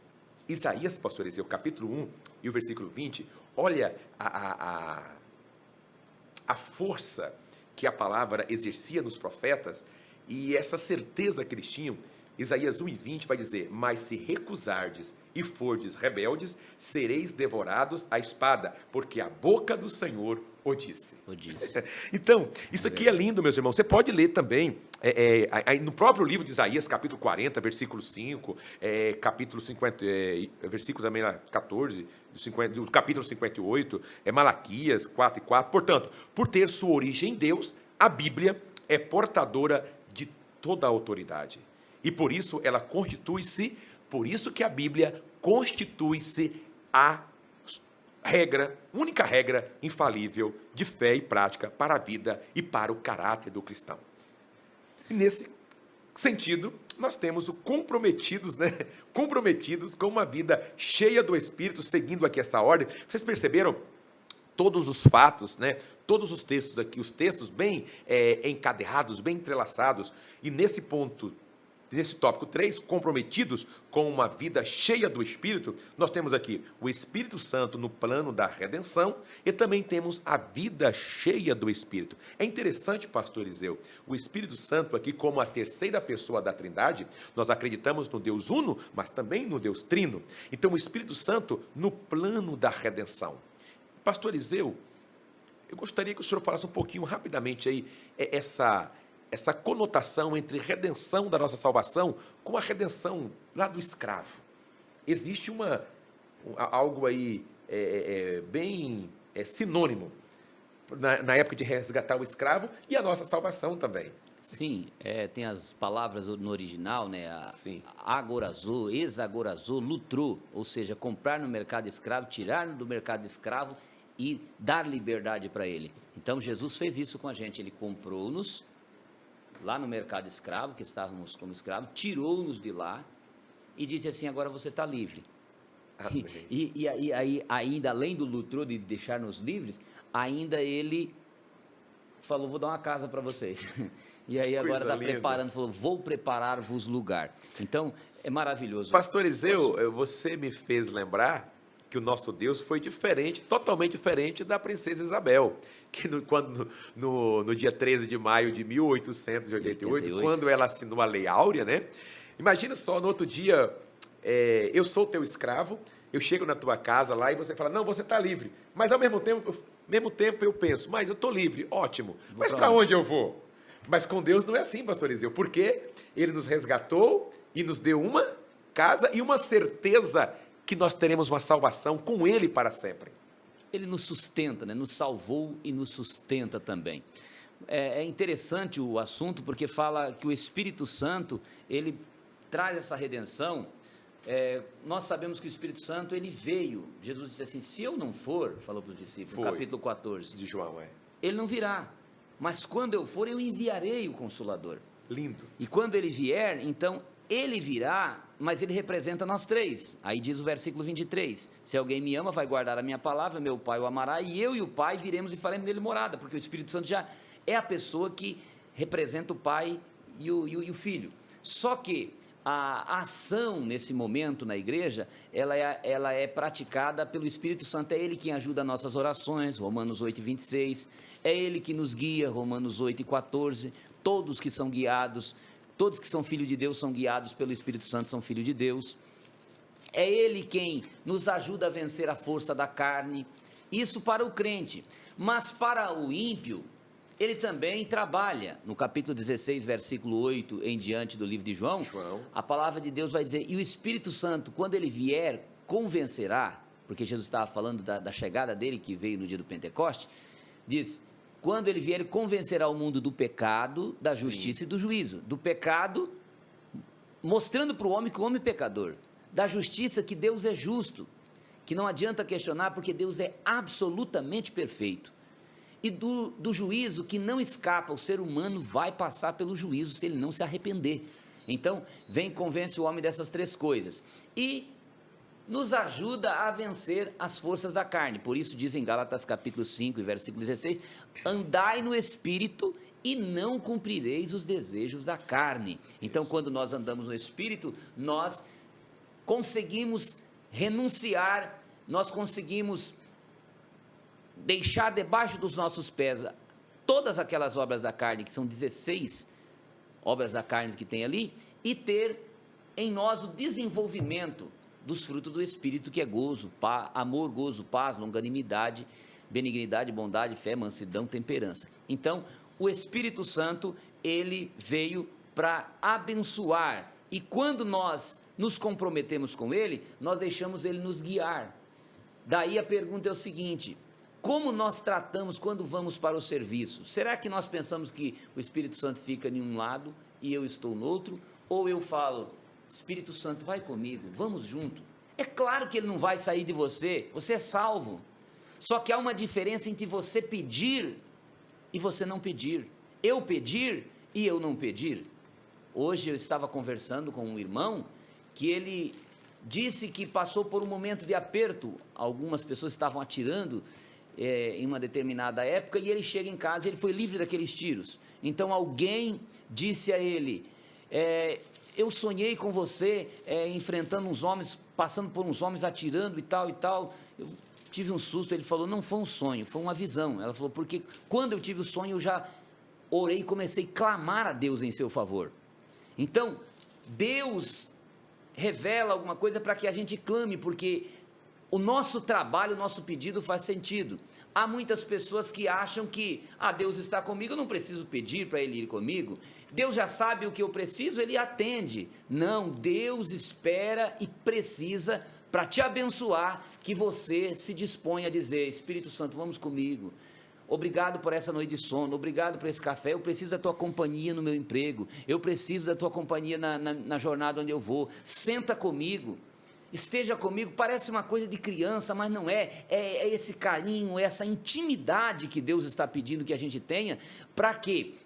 Isaías, pastor Eliseu, capítulo 1 e o versículo 20, olha a força que a palavra exercia nos profetas e essa certeza que eles tinham. Isaías 1:20 vai dizer: mas se recusardes e fordes rebeldes, sereis devorados à espada, porque a boca do Senhor o disse. Então, isso aqui é lindo, meus irmãos. Você pode ler também no próprio livro de Isaías, capítulo 40, versículo 5, capítulo 50, versículo também 14, do capítulo 58, Malaquias 4:4. Portanto, por ter sua origem em Deus, a Bíblia é portadora de toda a autoridade. E por isso ela constitui-se, por isso que a Bíblia constitui-se a única regra infalível de fé e prática para a vida e para o caráter do cristão. E nesse sentido, nós temos o comprometidos, né? Comprometidos com uma vida cheia do Espírito, seguindo aqui essa ordem. Vocês perceberam? Todos os fatos, né? Todos os textos aqui, os textos bem encadeados, bem entrelaçados, e nesse ponto, nesse tópico 3, comprometidos com uma vida cheia do Espírito, nós temos aqui o Espírito Santo no plano da redenção e também temos a vida cheia do Espírito. É interessante, pastor Eliseu, o Espírito Santo aqui como a terceira pessoa da Trindade, nós acreditamos no Deus Uno, mas também no Deus Trino. Então o Espírito Santo no plano da redenção. Pastor Eliseu, eu gostaria que o senhor falasse um pouquinho rapidamente aí essa conotação entre redenção da nossa salvação com a redenção lá do escravo. Existe algo aí bem sinônimo na época de resgatar o escravo e a nossa salvação também. Sim, tem as palavras no original, né? Sim. Agorazou, exagorazou, lutrou, ou seja, comprar no mercado escravo, tirar do mercado escravo e dar liberdade para ele. Então Jesus fez isso com a gente, ele comprou-nos lá no mercado escravo, que estávamos como escravos, tirou-nos de lá e disse assim: agora você está livre. E aí, ainda além do lutrou de deixar-nos livres, ainda ele falou: vou dar uma casa para vocês. E aí agora está preparando, falou: vou preparar-vos lugar. Então, é maravilhoso. Pastor Eliseu, você me fez lembrar que o nosso Deus foi diferente, totalmente diferente da princesa Isabel, que no dia 13 de maio de 1888, quando ela assinou a Lei Áurea, né? Imagina só, no outro dia, eu sou teu escravo, eu chego na tua casa lá e você fala: não, você está livre. Mas ao mesmo tempo eu penso: mas eu estou livre, ótimo, mas para onde eu vou? Mas com Deus não é assim, pastor Eliseu, porque Ele nos resgatou e nos deu uma casa e uma certeza que nós teremos uma salvação com Ele para sempre. Ele nos sustenta, né? Nos salvou e nos sustenta também. É interessante o assunto porque fala que o Espírito Santo, ele traz essa redenção. Nós sabemos que o Espírito Santo, ele veio. Jesus disse assim: se eu não for, falou para os discípulos, capítulo 14. De João, Ele não virá, mas quando eu for, eu enviarei o Consolador. Lindo. E quando ele vier, então ele virá, mas ele representa nós três. Aí diz o versículo 23, se alguém me ama, vai guardar a minha palavra, meu Pai o amará, e eu e o Pai viremos e faremos nele morada, porque o Espírito Santo já é a pessoa que representa o Pai e o Filho. Só que a ação nesse momento na igreja, ela é praticada pelo Espírito Santo. É Ele quem ajuda nossas orações, Romanos 8:26, é Ele que nos guia, Romanos 8:14, todos que são guiados, todos que são filhos de Deus são guiados pelo Espírito Santo, são filhos de Deus. É Ele quem nos ajuda a vencer a força da carne, isso para o crente. Mas para o ímpio, ele também trabalha. No capítulo 16, versículo 8, em diante do livro de João, a palavra de Deus vai dizer: e o Espírito Santo, quando ele vier, convencerá. porque Jesus estava falando da chegada dele, que veio no dia do Pentecoste, diz, quando ele vier, ele convencerá o mundo do pecado, da justiça e do juízo. Do pecado, mostrando para o homem que o homem é pecador. Da justiça, que Deus é justo, que não adianta questionar, porque Deus é absolutamente perfeito. E do juízo, que não escapa, o ser humano vai passar pelo juízo se ele não se arrepender. Então, vem e convence o homem dessas três coisas. E nos ajuda a vencer as forças da carne. Por isso diz em Gálatas capítulo 5, versículo 16, andai no Espírito e não cumprireis os desejos da carne. Então, quando nós andamos no Espírito, nós conseguimos renunciar, nós conseguimos deixar debaixo dos nossos pés todas aquelas obras da carne, que são 16 obras da carne que tem ali, e ter em nós o desenvolvimento dos frutos do Espírito, que é gozo, amor, gozo, paz, longanimidade, benignidade, bondade, fé, mansidão, temperança. Então, o Espírito Santo, ele veio para abençoar, e quando nós nos comprometemos com ele, nós deixamos ele nos guiar. Daí a pergunta é o seguinte: como nós tratamos quando vamos para o serviço? Será que nós pensamos que o Espírito Santo fica em um lado e eu estou no outro? Ou eu falo, Espírito Santo, vai comigo, vamos junto? É claro que ele não vai sair de você, você é salvo. Só que há uma diferença entre você pedir e você não pedir. Eu pedir e eu não pedir. Hoje eu estava conversando com um irmão que ele disse que passou por um momento de aperto. Algumas pessoas estavam atirando em uma determinada época, e ele chega em casa e ele foi livre daqueles tiros. Então alguém disse a ele, eu sonhei com você enfrentando uns homens, passando por uns homens atirando e tal, eu tive um susto. Ele falou, não foi um sonho, foi uma visão. Ela falou, porque quando eu tive o sonho, eu já orei e comecei a clamar a Deus em seu favor. Então, Deus revela alguma coisa para que a gente clame, porque o nosso trabalho, o nosso pedido faz sentido. Há muitas pessoas que acham que, Deus está comigo, eu não preciso pedir para Ele ir comigo, Deus já sabe o que eu preciso, Ele atende. Não, Deus espera e precisa para te abençoar, que você se dispõe a dizer, Espírito Santo, vamos comigo. Obrigado por essa noite de sono, obrigado por esse café, eu preciso da tua companhia no meu emprego, eu preciso da tua companhia na jornada onde eu vou, senta comigo, esteja comigo. Parece uma coisa de criança, mas não é esse carinho, essa intimidade que Deus está pedindo que a gente tenha, para que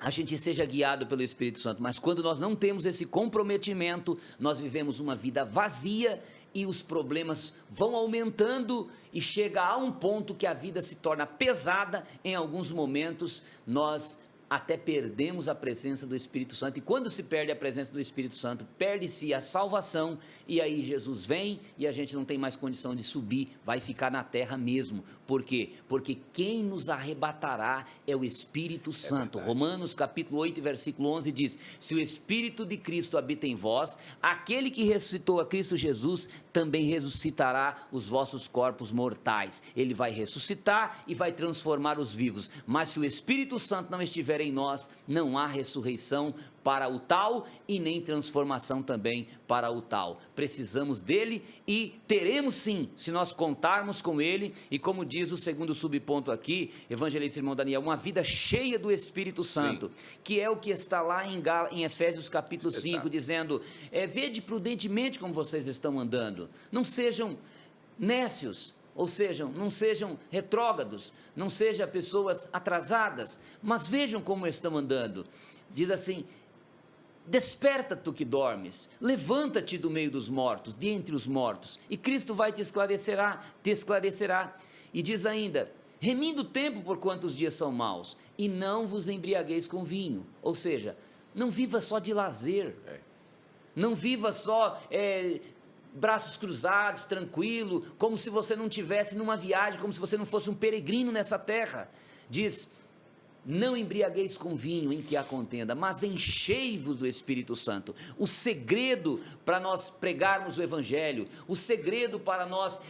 a gente seja guiado pelo Espírito Santo. Mas quando nós não temos esse comprometimento, nós vivemos uma vida vazia, e os problemas vão aumentando, e chega a um ponto que a vida se torna pesada. Em alguns momentos nós até perdemos a presença do Espírito Santo, e quando se perde a presença do Espírito Santo, perde-se a salvação, e aí Jesus vem, e a gente não tem mais condição de subir, vai ficar na terra mesmo. Por quê? Porque quem nos arrebatará é o Espírito Santo. Romanos capítulo 8, versículo 11 diz, se o Espírito de Cristo habita em vós, aquele que ressuscitou a Cristo Jesus, também ressuscitará os vossos corpos mortais. Ele vai ressuscitar e vai transformar os vivos, mas se o Espírito Santo não estiver em nós, não há ressurreição para o tal, e nem transformação também para o tal. Precisamos dele, e teremos sim, se nós contarmos com ele, e como diz o segundo subponto aqui, evangelista irmão Daniel, uma vida cheia do Espírito Santo, sim, que é o que está lá em Efésios capítulo 5, dizendo, vede prudentemente como vocês estão andando, não sejam nécios, ou seja, não sejam retrógrados, não sejam pessoas atrasadas, mas vejam como estão andando. Diz assim, desperta tu que dormes, levanta-te do meio dos mortos, de entre os mortos, e Cristo vai te esclarecerá. E diz ainda, remindo o tempo por quantos dias são maus, e não vos embriagueis com vinho. Ou seja, não viva só de lazer, não viva só braços cruzados, tranquilo, como se você não estivesse numa viagem, como se você não fosse um peregrino nessa terra. Diz, Não embriagueis com vinho em que há contenda, mas enchei-vos do Espírito Santo. O segredo para nós pregarmos o Evangelho, o segredo para nós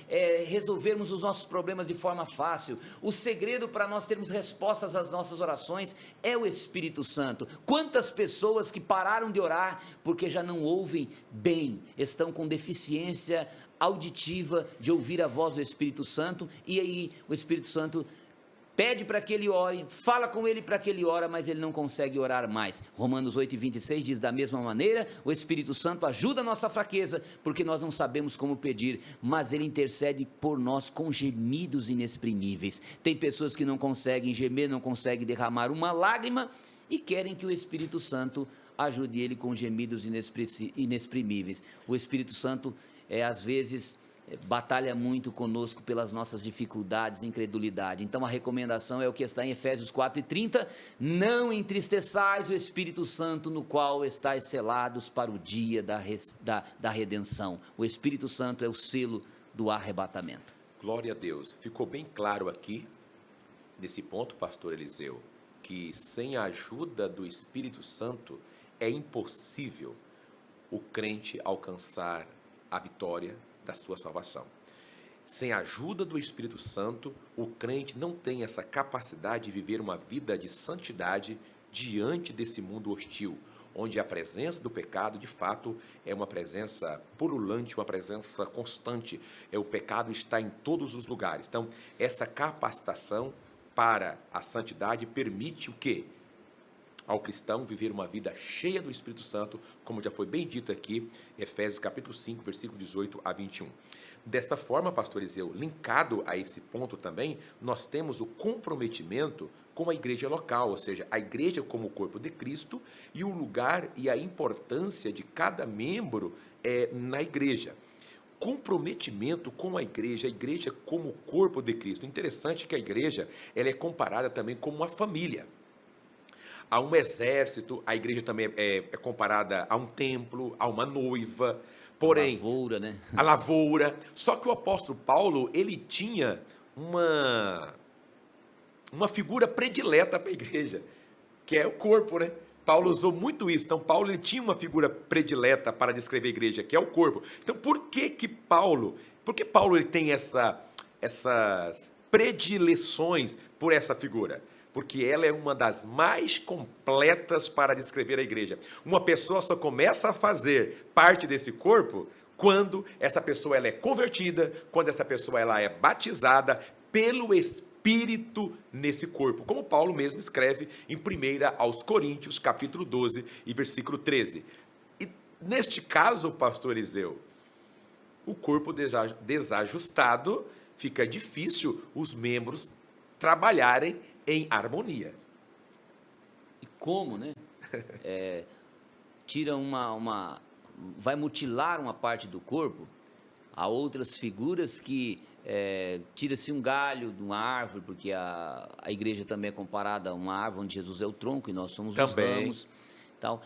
resolvermos os nossos problemas de forma fácil, o segredo para nós termos respostas às nossas orações é o Espírito Santo. Quantas pessoas que pararam de orar porque já não ouvem bem, estão com deficiência auditiva de ouvir a voz do Espírito Santo, e aí o Espírito Santo pede para que ele ore, fala com ele para que ele ore, mas ele não consegue orar mais. Romanos 8:26 diz: da mesma maneira, o Espírito Santo ajuda a nossa fraqueza, porque nós não sabemos como pedir, mas ele intercede por nós com gemidos inexprimíveis. Tem pessoas que não conseguem gemer, não conseguem derramar uma lágrima, e querem que o Espírito Santo ajude ele com gemidos inexprimíveis. O Espírito Santo, às vezes, batalha muito conosco pelas nossas dificuldades, incredulidade. Então a recomendação é o que está em Efésios 4:30: não entristeçais o Espírito Santo, no qual estáis selados para o dia da redenção. O Espírito Santo é o selo do arrebatamento. Glória a Deus. Ficou bem claro aqui, nesse ponto, pastor Eliseu, que sem a ajuda do Espírito Santo é impossível o crente alcançar a vitória da sua salvação. Sem a ajuda do Espírito Santo, o crente não tem essa capacidade de viver uma vida de santidade diante desse mundo hostil, onde a presença do pecado, de fato, é uma presença pululante, uma presença constante. O pecado está em todos os lugares. Então, essa capacitação para a santidade permite o quê? Ao cristão viver uma vida cheia do Espírito Santo, como já foi bem dito aqui, Efésios capítulo 5, versículo 18 a 21. Desta forma, pastor Eliseu, linkado a esse ponto também, nós temos o comprometimento com a igreja local, ou seja, a igreja como o corpo de Cristo e o lugar e a importância de cada membro na igreja. Comprometimento com a igreja como o corpo de Cristo. Interessante que a igreja ela é comparada também como uma família. A um exército, a igreja também é comparada a um templo, a uma noiva, porém... A lavoura, né? A lavoura. Só que o apóstolo Paulo, ele tinha uma figura predileta para a igreja, que é o corpo, né? Paulo usou muito isso. Então, Paulo ele tinha uma figura predileta para descrever a igreja, que é o corpo. Então, por que Paulo ele tem essas predileções por essa figura? Porque ela é uma das mais completas para descrever a igreja. Uma pessoa só começa a fazer parte desse corpo quando essa pessoa ela é convertida, quando essa pessoa ela é batizada pelo Espírito nesse corpo. Como Paulo mesmo escreve em 1 aos Coríntios, capítulo 12 e versículo 13. E neste caso, pastor Eliseu, o corpo desajustado, fica difícil os membros trabalharem em harmonia. E como, né? Tira vai mutilar uma parte do corpo. Há outras figuras que tira-se um galho de uma árvore, porque a igreja também é comparada a uma árvore onde Jesus é o tronco e nós somos os ramos. Tal.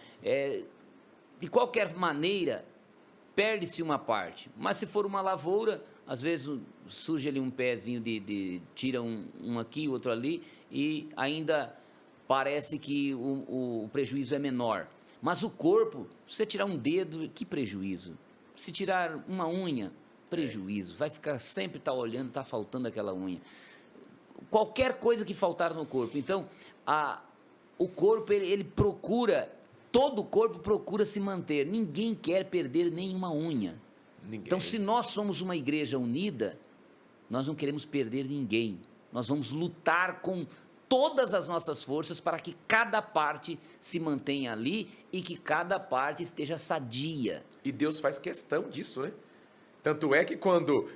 De qualquer maneira, perde-se uma parte. Mas se for uma lavoura, às vezes surge ali um pezinho tira um aqui, outro ali, e ainda parece que o prejuízo é menor. Mas o corpo, se você tirar um dedo, que prejuízo? Se tirar uma unha, prejuízo. Vai ficar sempre olhando, está faltando aquela unha. Qualquer coisa que faltar no corpo. Então, o corpo, ele procura, todo o corpo procura se manter. Ninguém quer perder nenhuma unha. Ninguém. Então, se nós somos uma igreja unida, nós não queremos perder ninguém. Nós vamos lutar com todas as nossas forças para que cada parte se mantenha ali e que cada parte esteja sadia. E Deus faz questão disso, né? Tanto é que quando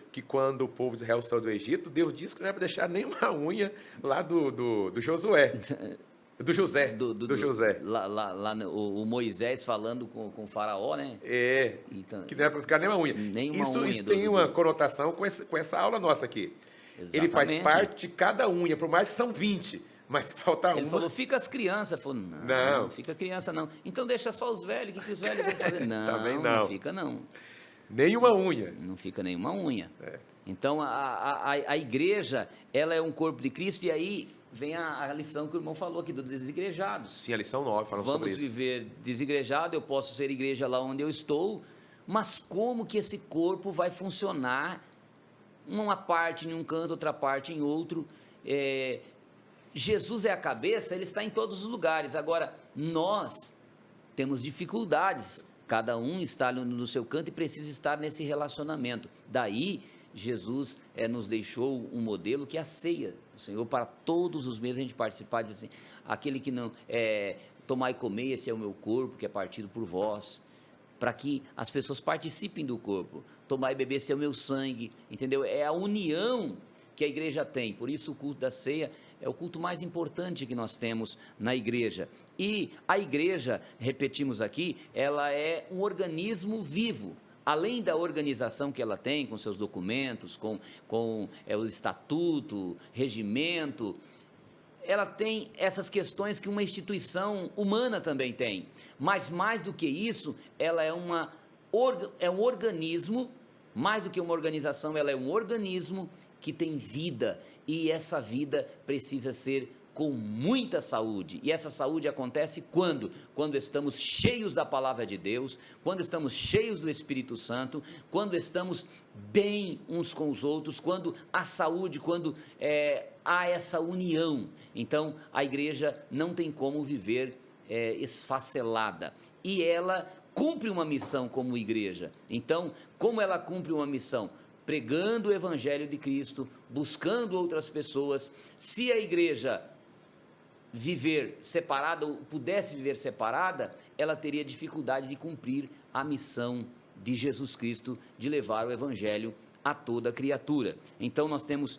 o povo de Israel saiu do Egito, Deus disse que não era para deixar nenhuma unha lá do Josué. Do José. Do José. Lá o Moisés falando com o faraó, né? Então, que não era para ficar nenhuma unha. Isso tem uma conotação com essa aula nossa aqui. Exatamente. Ele faz parte de cada unha, por mais que são 20, mas se faltar uma... Ele falou, fica as crianças. Falou, não fica criança não. Então deixa só os velhos, o que os velhos vão fazer? Também não fica não. Nenhuma unha. Não fica nenhuma unha. Então a igreja, ela é um corpo de Cristo, e aí vem a lição que o irmão falou aqui, dos desigrejados. Sim, a lição 9, falando sobre isso. Vamos viver desigrejado, eu posso ser igreja lá onde eu estou, mas como que esse corpo vai funcionar? Uma parte em um canto, outra parte em outro. Jesus é a cabeça, ele está em todos os lugares. Agora, nós temos dificuldades, cada um está no seu canto e precisa estar nesse relacionamento. Daí, Jesus nos deixou um modelo que é a ceia. O Senhor, para todos os meses a gente participar, diz assim, aquele que não, tomai e comer, esse é o meu corpo, que é partido por vós, para que as pessoas participem do corpo. Tomai e beber, esse é o meu sangue, entendeu? É a união que a igreja tem, por isso o culto da ceia é o culto mais importante que nós temos na igreja. E a igreja, repetimos aqui, ela é um organismo vivo. Além da organização que ela tem, com seus documentos, com o estatuto, regimento, ela tem essas questões que uma instituição humana também tem. Mas mais do que isso, ela é um organismo, mais do que uma organização, ela é um organismo que tem vida, e essa vida precisa ser com muita saúde, e essa saúde acontece quando? Quando estamos cheios da palavra de Deus, quando estamos cheios do Espírito Santo, quando estamos bem uns com os outros, quando há saúde, quando há essa união. Então a igreja não tem como viver esfacelada, e ela cumpre uma missão como igreja. Então, como ela cumpre uma missão? Pregando o Evangelho de Cristo, buscando outras pessoas. Se a igreja viver separada, ou pudesse viver separada, ela teria dificuldade de cumprir a missão de Jesus Cristo, de levar o Evangelho a toda criatura. Então nós temos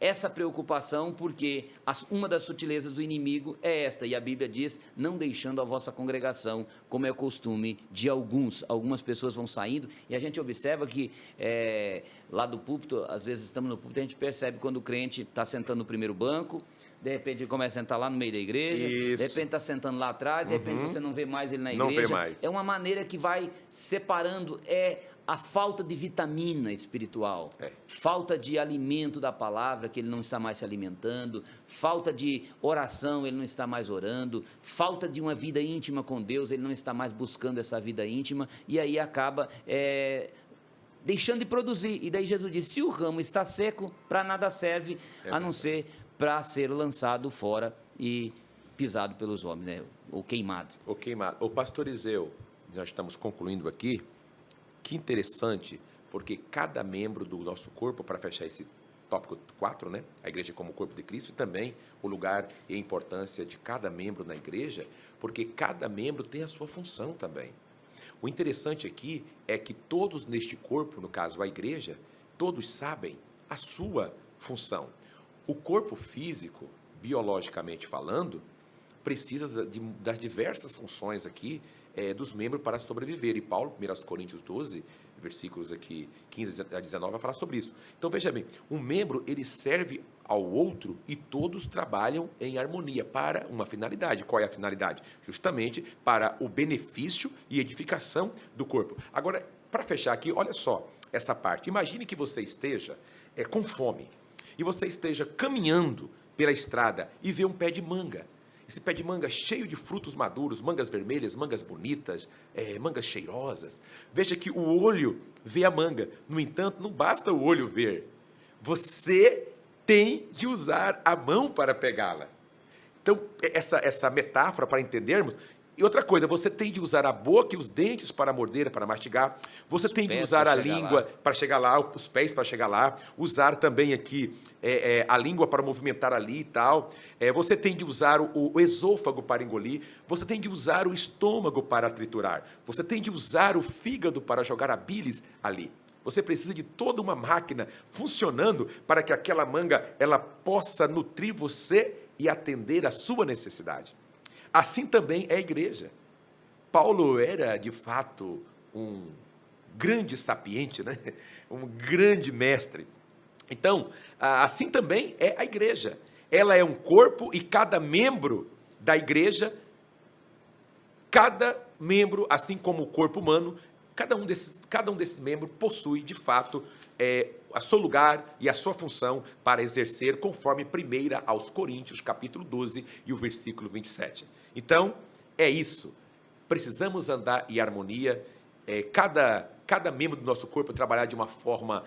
essa preocupação, porque uma das sutilezas do inimigo é esta, e a Bíblia diz, não deixando a vossa congregação, como é costume de algumas pessoas vão saindo, e a gente observa que lá do púlpito, às vezes estamos no púlpito, a gente percebe quando o crente está sentando no primeiro banco, de repente ele começa a sentar lá no meio da igreja, Isso. de repente está sentando lá atrás, de repente você não vê mais ele na igreja. Não vê mais. É uma maneira que vai separando, a falta de vitamina espiritual, falta de alimento da palavra, que ele não está mais se alimentando, falta de oração, ele não está mais orando, falta de uma vida íntima com Deus, ele não está mais buscando essa vida íntima, e aí acaba deixando de produzir. E daí Jesus diz, se o ramo está seco, para nada serve, a não ser para ser lançado fora e pisado pelos homens, né? Ou queimado. O pastor Iseu, nós estamos concluindo aqui, que interessante, porque cada membro do nosso corpo, para fechar esse tópico 4, né? A igreja como corpo de Cristo, e também o lugar e a importância de cada membro na igreja, porque cada membro tem a sua função também. O interessante aqui é que todos neste corpo, no caso a igreja, todos sabem a sua função. O corpo físico, biologicamente falando, precisa das diversas funções aqui dos membros para sobreviver. E Paulo, 1 Coríntios 12, versículos aqui 15 a 19, vai falar sobre isso. Então, veja bem, um membro, ele serve ao outro e todos trabalham em harmonia para uma finalidade. Qual é a finalidade? Justamente para o benefício e edificação do corpo. Agora, para fechar aqui, olha só essa parte. Imagine que você esteja com fome e você esteja caminhando pela estrada e vê um pé de manga. Esse pé de manga cheio de frutos maduros, mangas vermelhas, mangas bonitas, mangas cheirosas. Veja que o olho vê a manga. No entanto, não basta o olho ver. Você tem de usar a mão para pegá-la. Então, essa metáfora, para entendermos. E outra coisa, você tem de usar a boca e os dentes para morder, para mastigar. Você tem de usar a língua para chegar lá, os pés para chegar lá. Usar também aqui a língua para movimentar ali e tal. Você tem de usar o esôfago para engolir. Você tem de usar o estômago para triturar. Você tem de usar o fígado para jogar a bilis ali. Você precisa de toda uma máquina funcionando para que aquela manga ela possa nutrir você e atender a sua necessidade. Assim também é a igreja. Paulo era, de fato, um grande sapiente, né? Um grande mestre. Então, assim também é a igreja. Ela é um corpo e cada membro da igreja, cada membro, assim como o corpo humano, cada um desses membros possui, de fato, a seu lugar e a sua função para exercer, conforme 1 aos Coríntios, capítulo 12 e o versículo 27. Então, é isso. Precisamos andar em harmonia, cada membro do nosso corpo trabalhar de uma forma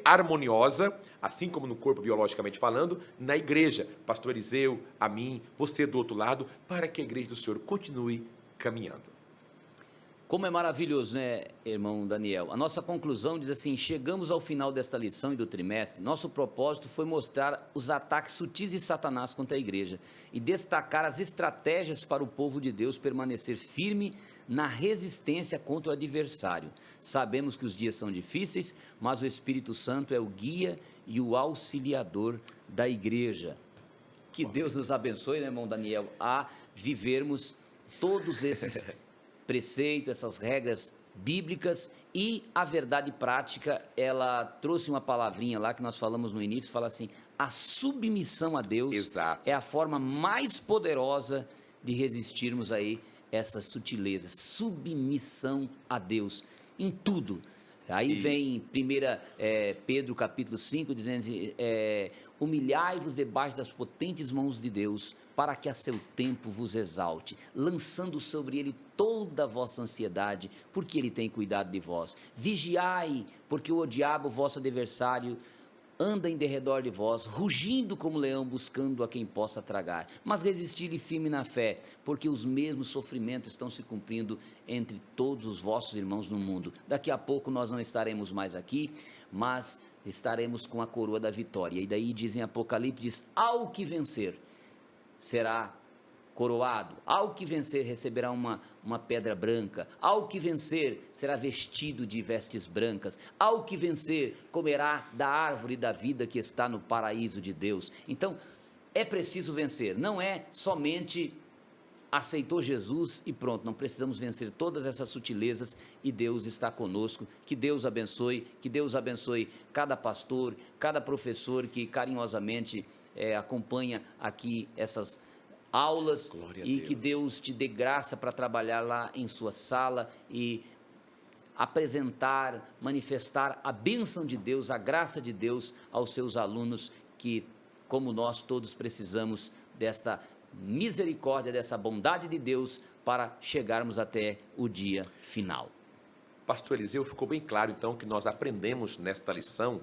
harmoniosa, assim como no corpo biologicamente falando, na igreja. Pastor Eliseu, a mim, você do outro lado, para que a igreja do Senhor continue caminhando. Como é maravilhoso, né, irmão Daniel? A nossa conclusão diz assim: chegamos ao final desta lição e do trimestre. Nosso propósito foi mostrar os ataques sutis de Satanás contra a igreja e destacar as estratégias para o povo de Deus permanecer firme na resistência contra o adversário. Sabemos que os dias são difíceis, mas o Espírito Santo é o guia e o auxiliador da igreja. Que Deus nos abençoe, né, irmão Daniel, a vivermos todos esses preceitos, essas regras bíblicas, e a verdade prática. Ela trouxe uma palavrinha lá que nós falamos no início, fala assim: a submissão a Deus. Exato. É a forma mais poderosa de resistirmos aí essas sutilezas. Submissão a Deus em tudo. Aí vem 1 Pedro capítulo 5, dizendo humilhai-vos debaixo das potentes mãos de Deus, para que a seu tempo vos exalte, lançando sobre ele toda a vossa ansiedade, porque ele tem cuidado de vós. Vigiai, porque o diabo, vosso adversário, anda em derredor de vós, rugindo como leão, buscando a quem possa tragar. Mas resisti-lhe firme na fé, porque os mesmos sofrimentos estão se cumprindo entre todos os vossos irmãos no mundo. Daqui a pouco nós não estaremos mais aqui, mas estaremos com a coroa da vitória. E daí diz em Apocalipse, diz: ao que vencer será coroado, ao que vencer receberá uma pedra branca, ao que vencer será vestido de vestes brancas, ao que vencer comerá da árvore da vida que está no paraíso de Deus. Então, é preciso vencer, não é somente aceitou Jesus e pronto, não precisamos vencer todas essas sutilezas, e Deus está conosco. Que Deus abençoe cada pastor, cada professor que carinhosamente acompanha aqui essas aulas, e que Deus te dê graça para trabalhar lá em sua sala e apresentar, manifestar a bênção de Deus, a graça de Deus aos seus alunos, que, como nós todos, precisamos desta misericórdia, dessa bondade de Deus para chegarmos até o dia final. Pastor Eliseu, ficou bem claro então que nós aprendemos nesta lição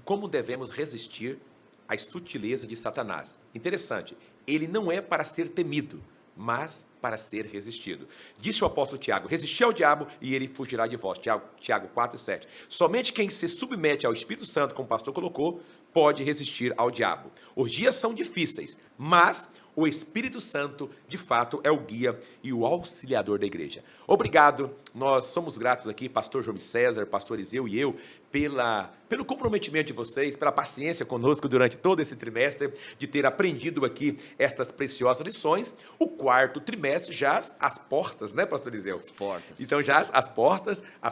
como devemos resistir às sutilezas de Satanás. Interessante, ele não é para ser temido, mas para ser resistido. Disse o apóstolo Tiago: resisti ao diabo e ele fugirá de vós. Tiago 4:7. Somente quem se submete ao Espírito Santo, como o pastor colocou, pode resistir ao diabo. Os dias são difíceis, mas o Espírito Santo, de fato, é o guia e o auxiliador da igreja. Obrigado, nós somos gratos aqui, pastor João César, pastor Eliseu e eu, pelo comprometimento de vocês, pela paciência conosco durante todo esse trimestre, de ter aprendido aqui estas preciosas lições. O quarto trimestre já às portas, né, pastor Eliseu? As portas. Então já as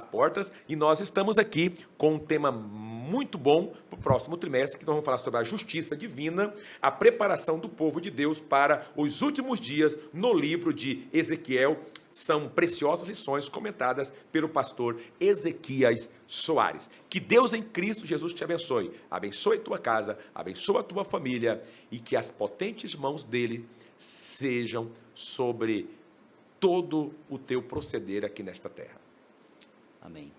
portas, e nós estamos aqui com um tema muito bom para o próximo trimestre, que nós vamos falar sobre a justiça divina, a preparação do povo de Deus para os últimos dias no livro de Ezequiel. São preciosas lições comentadas pelo pastor Ezequias Soares. Que Deus em Cristo Jesus te abençoe. Abençoe tua casa, abençoe a tua família, e que as potentes mãos dele sejam sobre todo o teu proceder aqui nesta terra. Amém.